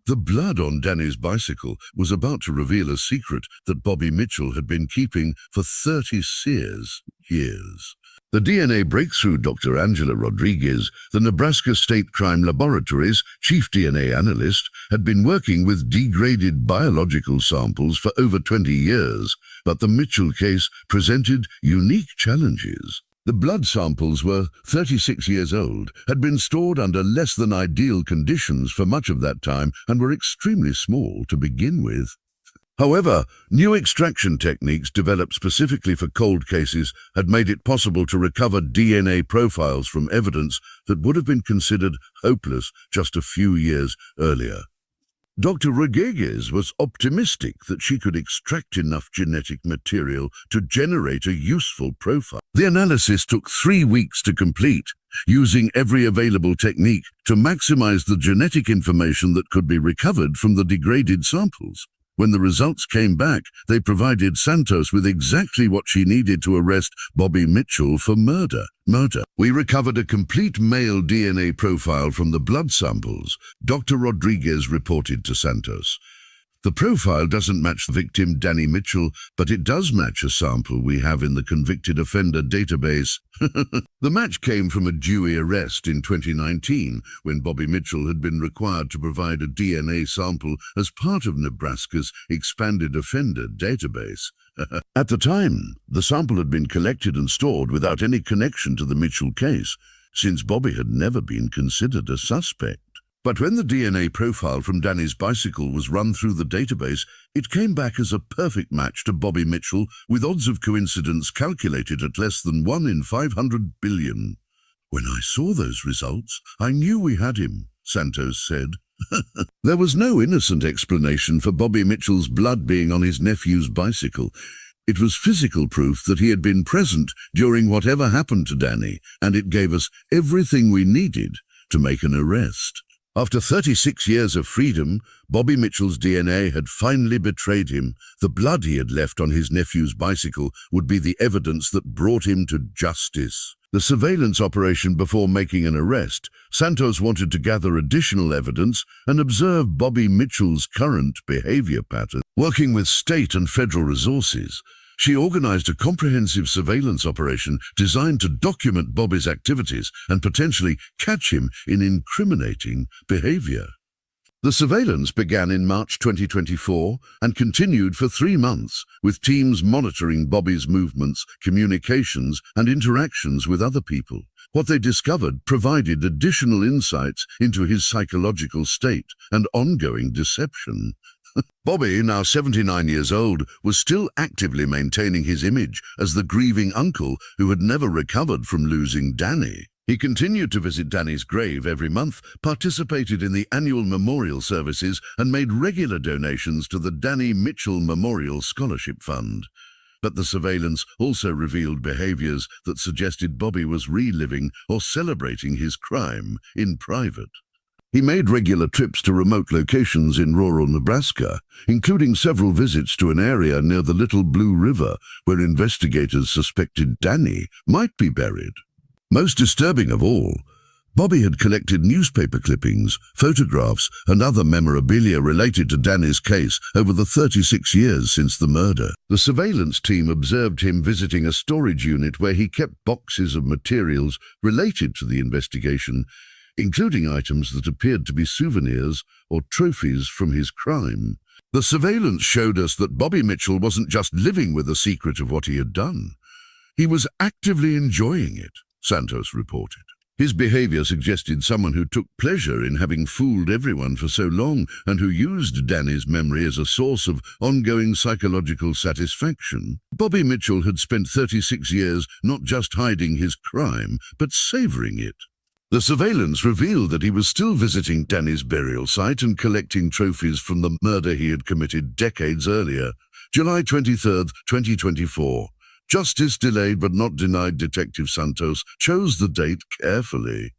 The blood on Danny's bicycle was about to reveal a secret that Bobby Mitchell had been keeping for 36 years. The DNA breakthrough Dr. Angela Rodriguez, the Nebraska State Crime Laboratory's chief DNA analyst, had been working with degraded biological samples for over 20 years, but the Mitchell case presented unique challenges. The blood samples were 36 years old, had been stored under less than ideal conditions for much of that time, and were extremely small to begin with. However, new extraction techniques developed specifically for cold cases had made it possible to recover DNA profiles from evidence that would have been considered hopeless just a few years earlier. Dr. Rodriguez was optimistic that she could extract enough genetic material to generate a useful profile. The analysis took 3 weeks to complete, using every available technique to maximize the genetic information that could be recovered from the degraded samples. When the results came back, they provided Santos with exactly what she needed to arrest Bobby Mitchell for murder. "We recovered a complete male DNA profile from the blood samples," Dr. Rodriguez reported to Santos. "The profile doesn't match the victim, Danny Mitchell, but it does match a sample we have in the convicted offender database." The match came from a Dewey arrest in 2019, when Bobby Mitchell had been required to provide a DNA sample as part of Nebraska's expanded offender database. At the time, the sample had been collected and stored without any connection to the Mitchell case, since Bobby had never been considered a suspect. But when the DNA profile from Danny's bicycle was run through the database, it came back as a perfect match to Bobby Mitchell, with odds of coincidence calculated at less than 1 in 500 billion. "When I saw those results, I knew we had him," Santos said. There was no innocent explanation for Bobby Mitchell's blood being on his nephew's bicycle. It was physical proof that he had been present during whatever happened to Danny, and it gave us everything we needed to make an arrest. After 36 years of freedom, Bobby Mitchell's DNA had finally betrayed him. The blood he had left on his nephew's bicycle would be the evidence that brought him to justice. The surveillance operation before making an arrest, Santos wanted to gather additional evidence and observe Bobby Mitchell's current behavior pattern. Working with state and federal resources, she organized a comprehensive surveillance operation designed to document Bobby's activities and potentially catch him in incriminating behavior. The surveillance began in March 2024 and continued for 3 months, with teams monitoring Bobby's movements, communications, and interactions with other people. What they discovered provided additional insights into his psychological state and ongoing deception. Bobby, now 79 years old, was still actively maintaining his image as the grieving uncle who had never recovered from losing Danny. He continued to visit Danny's grave every month, participated in the annual memorial services, and made regular donations to the Danny Mitchell Memorial Scholarship Fund. But the surveillance also revealed behaviors that suggested Bobby was reliving or celebrating his crime in private. He made regular trips to remote locations in rural Nebraska, including several visits to an area near the Little Blue River where investigators suspected Danny might be buried. Most disturbing of all, Bobby had collected newspaper clippings, photographs, and other memorabilia related to Danny's case over the 36 years since the murder. The surveillance team observed him visiting a storage unit where he kept boxes of materials related to the investigation, including items that appeared to be souvenirs or trophies from his crime. The surveillance showed us that Bobby Mitchell wasn't just living with the secret of what he had done. He was actively enjoying it, Santos reported. His behavior suggested someone who took pleasure in having fooled everyone for so long and who used Danny's memory as a source of ongoing psychological satisfaction. Bobby Mitchell had spent 36 years not just hiding his crime, but savoring it. The surveillance revealed that he was still visiting Danny's burial site and collecting trophies from the murder he had committed decades earlier. July 23, 2024. Justice delayed but not denied. Detective Santos chose the date carefully.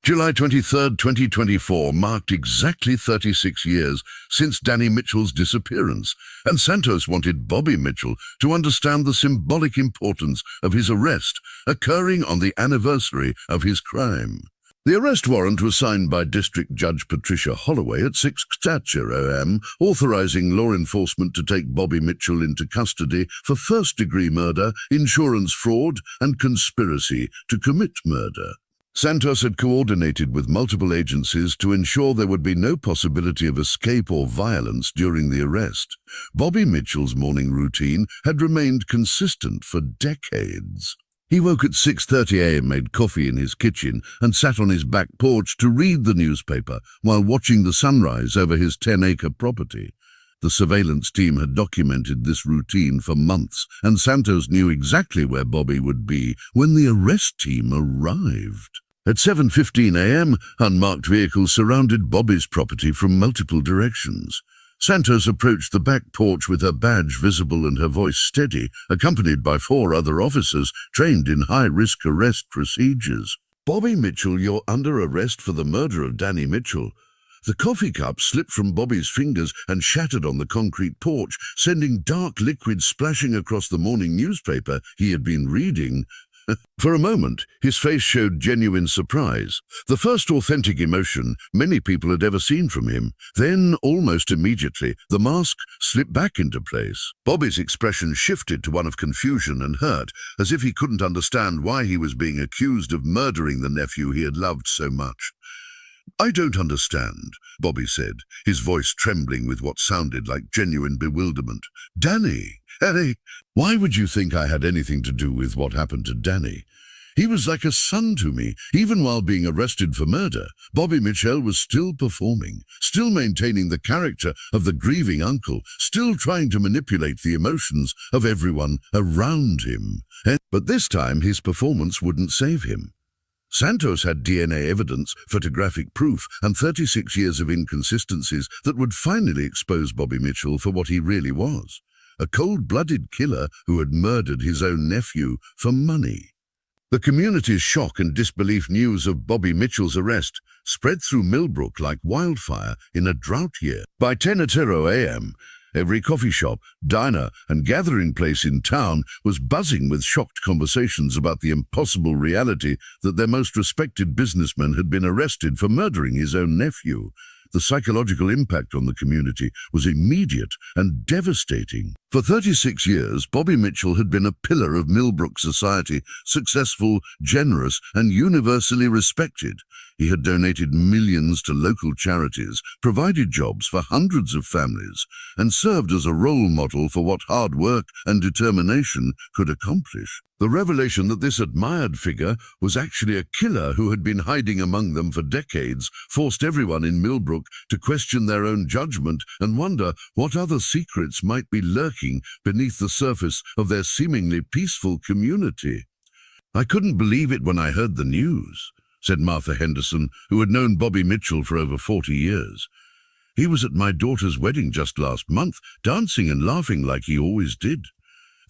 July 23, 2024 marked exactly 36 years since Danny Mitchell's disappearance, and Santos wanted Bobby Mitchell to understand the symbolic importance of his arrest, occurring on the anniversary of his crime. The arrest warrant was signed by District Judge Patricia Holloway at 6:00 a.m., authorizing law enforcement to take Bobby Mitchell into custody for first-degree murder, insurance fraud, and conspiracy to commit murder. Santos had coordinated with multiple agencies to ensure there would be no possibility of escape or violence during the arrest. Bobby Mitchell's morning routine had remained consistent for decades. He woke at 6:30 a.m., made coffee in his kitchen, and sat on his back porch to read the newspaper while watching the sunrise over his 10-acre property. The surveillance team had documented this routine for months, and Santos knew exactly where Bobby would be when the arrest team arrived. At 7:15 a.m., unmarked vehicles surrounded Bobby's property from multiple directions. Santos approached the back porch with her badge visible and her voice steady, accompanied by 4 other officers trained in high-risk arrest procedures. "Bobby Mitchell, you're under arrest for the murder of Danny Mitchell." The coffee cup slipped from Bobby's fingers and shattered on the concrete porch, sending dark liquid splashing across the morning newspaper he had been reading. For a moment, his face showed genuine surprise, the first authentic emotion many people had ever seen from him. Then, almost immediately, the mask slipped back into place. Bobby's expression shifted to one of confusion and hurt, as if he couldn't understand why he was being accused of murdering the nephew he had loved so much. "I don't understand," Bobby said, his voice trembling with what sounded like genuine bewilderment. "Danny, Danny, why would you think I had anything to do with what happened to Danny? He was like a son to me, even while being arrested for murder. Bobby Mitchell was still performing, still maintaining the character of the grieving uncle, still trying to manipulate the emotions of everyone around him. But this time his performance wouldn't save him. Santos had DNA evidence, photographic proof, and 36 years of inconsistencies that would finally expose Bobby Mitchell for what he really was. A cold-blooded killer who had murdered his own nephew for money. The community's shock and disbelief news of Bobby Mitchell's arrest spread through Millbrook like wildfire in a drought year. By 10:00 a.m., every coffee shop, diner, and gathering place in town was buzzing with shocked conversations about the impossible reality that their most respected businessman had been arrested for murdering his own nephew. The psychological impact on the community was immediate and devastating. For 36 years, Bobby Mitchell had been a pillar of Millbrook society, successful, generous, and universally respected. He had donated millions to local charities, provided jobs for hundreds of families, and served as a role model for what hard work and determination could accomplish. The revelation that this admired figure was actually a killer who had been hiding among them for decades forced everyone in Millbrook to question their own judgment and wonder what other secrets might be lurking beneath the surface of their seemingly peaceful community. "I couldn't believe it when I heard the news," said Martha Henderson, who had known Bobby Mitchell for over 40 years. "He was at my daughter's wedding just last month, dancing and laughing like he always did.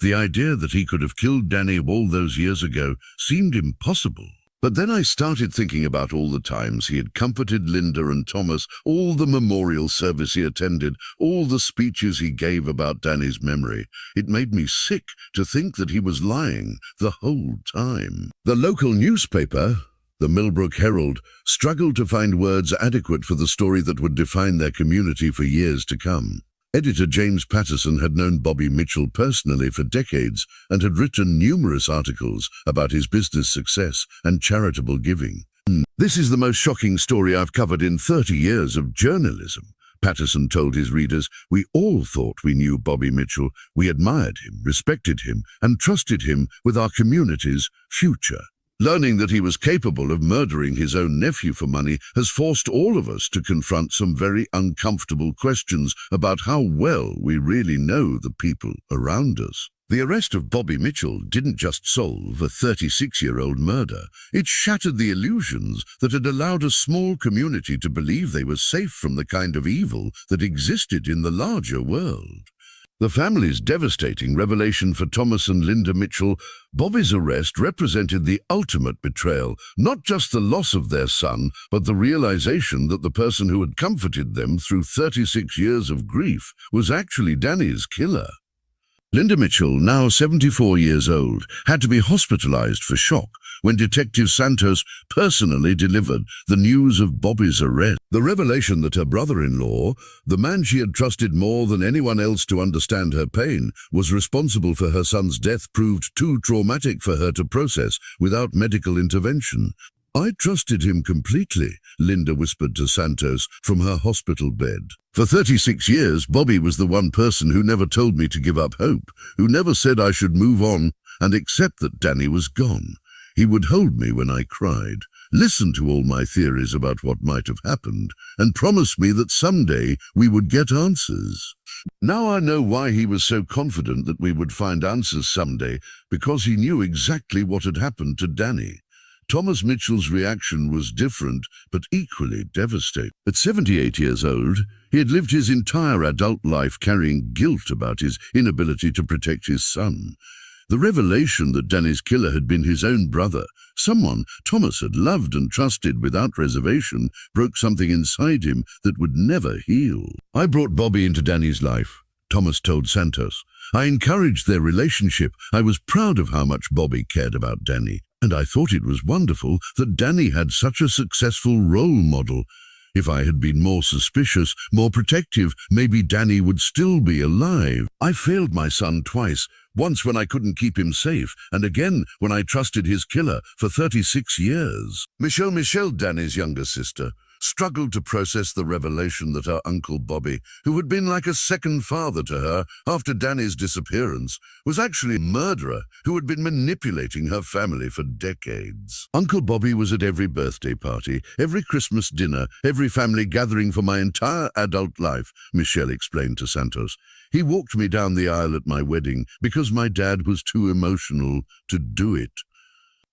The idea that he could have killed Danny all those years ago seemed impossible. But then I started thinking about all the times he had comforted Linda and Thomas, all the memorial service he attended, all the speeches he gave about Danny's memory. It made me sick to think that he was lying the whole time." The local newspaper, the Millbrook Herald, struggled to find words adequate for the story that would define their community for years to come. Editor James Patterson had known Bobby Mitchell personally for decades and had written numerous articles about his business success and charitable giving. "This is the most shocking story I've covered in 30 years of journalism," Patterson told his readers, "We all thought we knew Bobby Mitchell. We admired him, respected him, and trusted him with our community's future. Learning that he was capable of murdering his own nephew for money has forced all of us to confront some very uncomfortable questions about how well we really know the people around us." The arrest of Bobby Mitchell didn't just solve a 36-year-old murder. It shattered the illusions that had allowed a small community to believe they were safe from the kind of evil that existed in the larger world. The family's devastating revelation for Thomas and Linda Mitchell, Bobby's arrest represented the ultimate betrayal, not just the loss of their son, but the realization that the person who had comforted them through 36 years of grief was actually Danny's killer. Linda Mitchell, now 74 years old, had to be hospitalized for shock when Detective Santos personally delivered the news of Bobby's arrest. The revelation that her brother-in-law, the man she had trusted more than anyone else to understand her pain, was responsible for her son's death proved too traumatic for her to process without medical intervention. "I trusted him completely," Linda whispered to Santos from her hospital bed. "For 36 years, Bobby was the one person who never told me to give up hope, who never said I should move on and accept that Danny was gone. He would hold me when I cried, listen to all my theories about what might have happened, and promise me that someday we would get answers. Now I know why he was so confident that we would find answers someday, because he knew exactly what had happened to Danny." Thomas Mitchell's reaction was different, but equally devastating. At 78 years old, he had lived his entire adult life carrying guilt about his inability to protect his son. The revelation that Danny's killer had been his own brother, someone Thomas had loved and trusted without reservation, broke something inside him that would never heal. "I brought Bobby into Danny's life," Thomas told Santos. "I encouraged their relationship. I was proud of how much Bobby cared about Danny. And I thought it was wonderful that Danny had such a successful role model. If I had been more suspicious, more protective, maybe Danny would still be alive. I failed my son twice, once when I couldn't keep him safe, and again when I trusted his killer for 36 years. Michelle, Danny's younger sister, struggled to process the revelation that her Uncle Bobby, who had been like a second father to her after Danny's disappearance, was actually a murderer who had been manipulating her family for decades. "Uncle Bobby was at every birthday party, every Christmas dinner, every family gathering for my entire adult life," Michelle explained to Santos. "He walked me down the aisle at my wedding because my dad was too emotional to do it.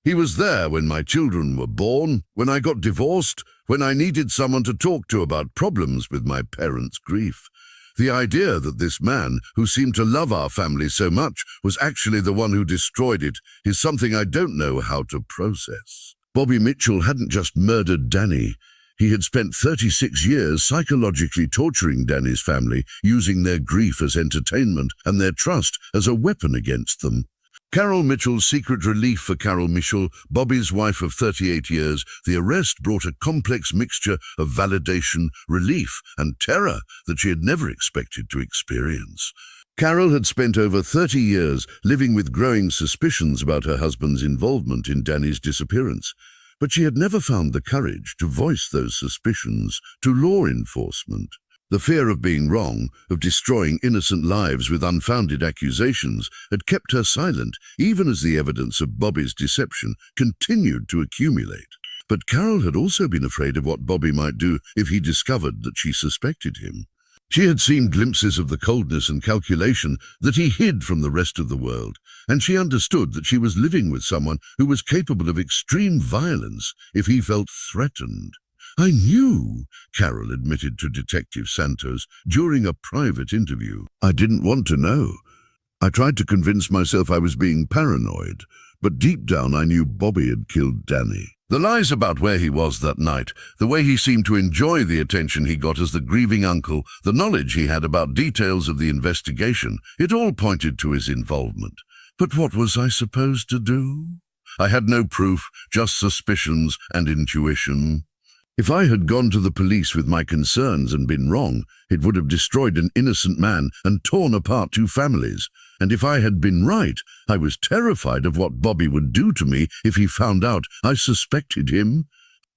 He was there when my children were born, when I got divorced, when I needed someone to talk to about problems with my parents' grief. The idea that this man, who seemed to love our family so much, was actually the one who destroyed it is something I don't know how to process." Bobby Mitchell hadn't just murdered Danny. He had spent 36 years psychologically torturing Danny's family, using their grief as entertainment and their trust as a weapon against them. Carol Mitchell's secret relief for Carol Mitchell, Bobby's wife of 38 years, the arrest brought a complex mixture of validation, relief, and terror that she had never expected to experience. Carol had spent over 30 years living with growing suspicions about her husband's involvement in Danny's disappearance, but she had never found the courage to voice those suspicions to law enforcement. The fear of being wrong, of destroying innocent lives with unfounded accusations, had kept her silent, even as the evidence of Bobby's deception continued to accumulate. But Carol had also been afraid of what Bobby might do if he discovered that she suspected him. She had seen glimpses of the coldness and calculation that he hid from the rest of the world, and she understood that she was living with someone who was capable of extreme violence if he felt threatened. "I knew," Carol admitted to Detective Santos during a private interview. "I didn't want to know. I tried to convince myself I was being paranoid, but deep down I knew Bobby had killed Danny." The lies about where he was that night, the way he seemed to enjoy the attention he got as the grieving uncle, the knowledge he had about details of the investigation, it all pointed to his involvement. But what was I supposed to do? I had no proof, just suspicions and intuition. If I had gone to the police with my concerns and been wrong, it would have destroyed an innocent man and torn apart two families. And if I had been right, I was terrified of what Bobby would do to me if he found out I suspected him.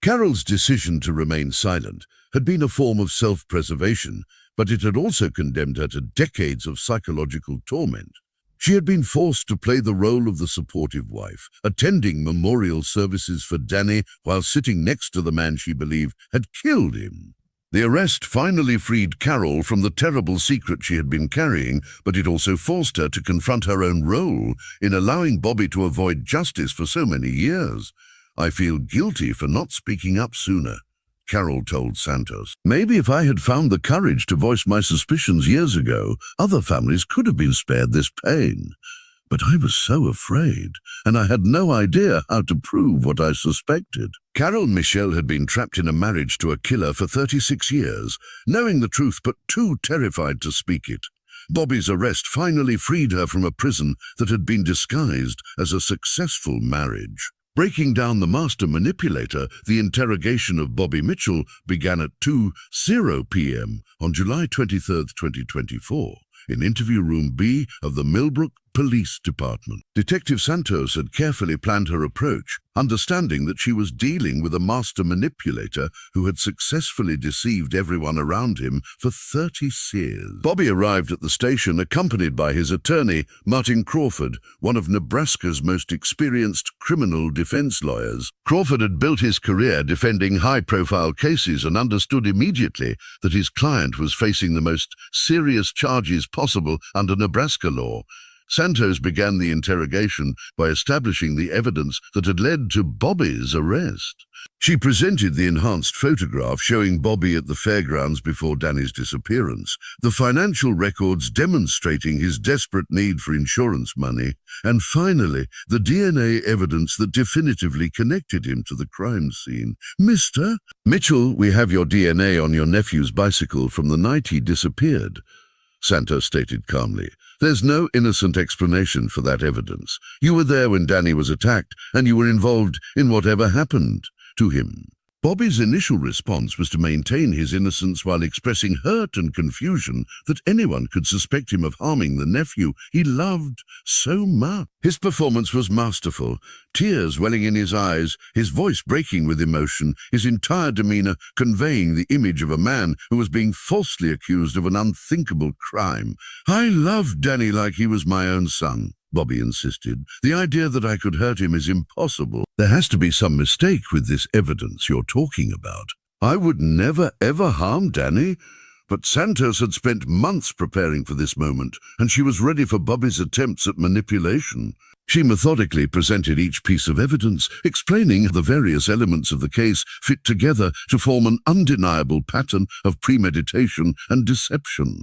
Carol's decision to remain silent had been a form of self-preservation, but it had also condemned her to decades of psychological torment. She had been forced to play the role of the supportive wife, attending memorial services for Danny while sitting next to the man she believed had killed him. The arrest finally freed Carol from the terrible secret she had been carrying, but it also forced her to confront her own role in allowing Bobby to avoid justice for so many years. "I feel guilty for not speaking up sooner," Carol told Santos. "Maybe if I had found the courage to voice my suspicions years ago, other families could have been spared this pain. But I was so afraid, and I had no idea how to prove what I suspected." Carol Michelle had been trapped in a marriage to a killer for 36 years, knowing the truth but too terrified to speak it. Bobby's arrest finally freed her from a prison that had been disguised as a successful marriage. Breaking down the master manipulator, the interrogation of Bobby Mitchell began at 2:00 p.m. on July 23, 2024, in interview room B of the Millbrook Police Department. Detective Santos had carefully planned her approach, understanding that she was dealing with a master manipulator who had successfully deceived everyone around him for 30 years. Bobby arrived at the station accompanied by his attorney, Martin Crawford, one of Nebraska's most experienced criminal defense lawyers. Crawford had built his career defending high-profile cases and understood immediately that his client was facing the most serious charges possible under Nebraska law. Santos began the interrogation by establishing the evidence that had led to Bobby's arrest. She presented the enhanced photograph showing Bobby at the fairgrounds before Danny's disappearance, the financial records demonstrating his desperate need for insurance money, and finally, the DNA evidence that definitively connected him to the crime scene. "Mr. Mitchell, we have your DNA on your nephew's bicycle from the night he disappeared," Santos stated calmly. "There's no innocent explanation for that evidence. You were there when Danny was attacked, and you were involved in whatever happened to him." Bobby's initial response was to maintain his innocence while expressing hurt and confusion that anyone could suspect him of harming the nephew he loved so much. His performance was masterful, tears welling in his eyes, his voice breaking with emotion, his entire demeanor conveying the image of a man who was being falsely accused of an unthinkable crime. "I loved Danny like he was my own son," Bobby insisted. "The idea that I could hurt him is impossible. There has to be some mistake with this evidence you're talking about. I would never ever harm Danny." But Santos had spent months preparing for this moment, and she was ready for Bobby's attempts at manipulation. She methodically presented each piece of evidence, explaining how the various elements of the case fit together to form an undeniable pattern of premeditation and deception.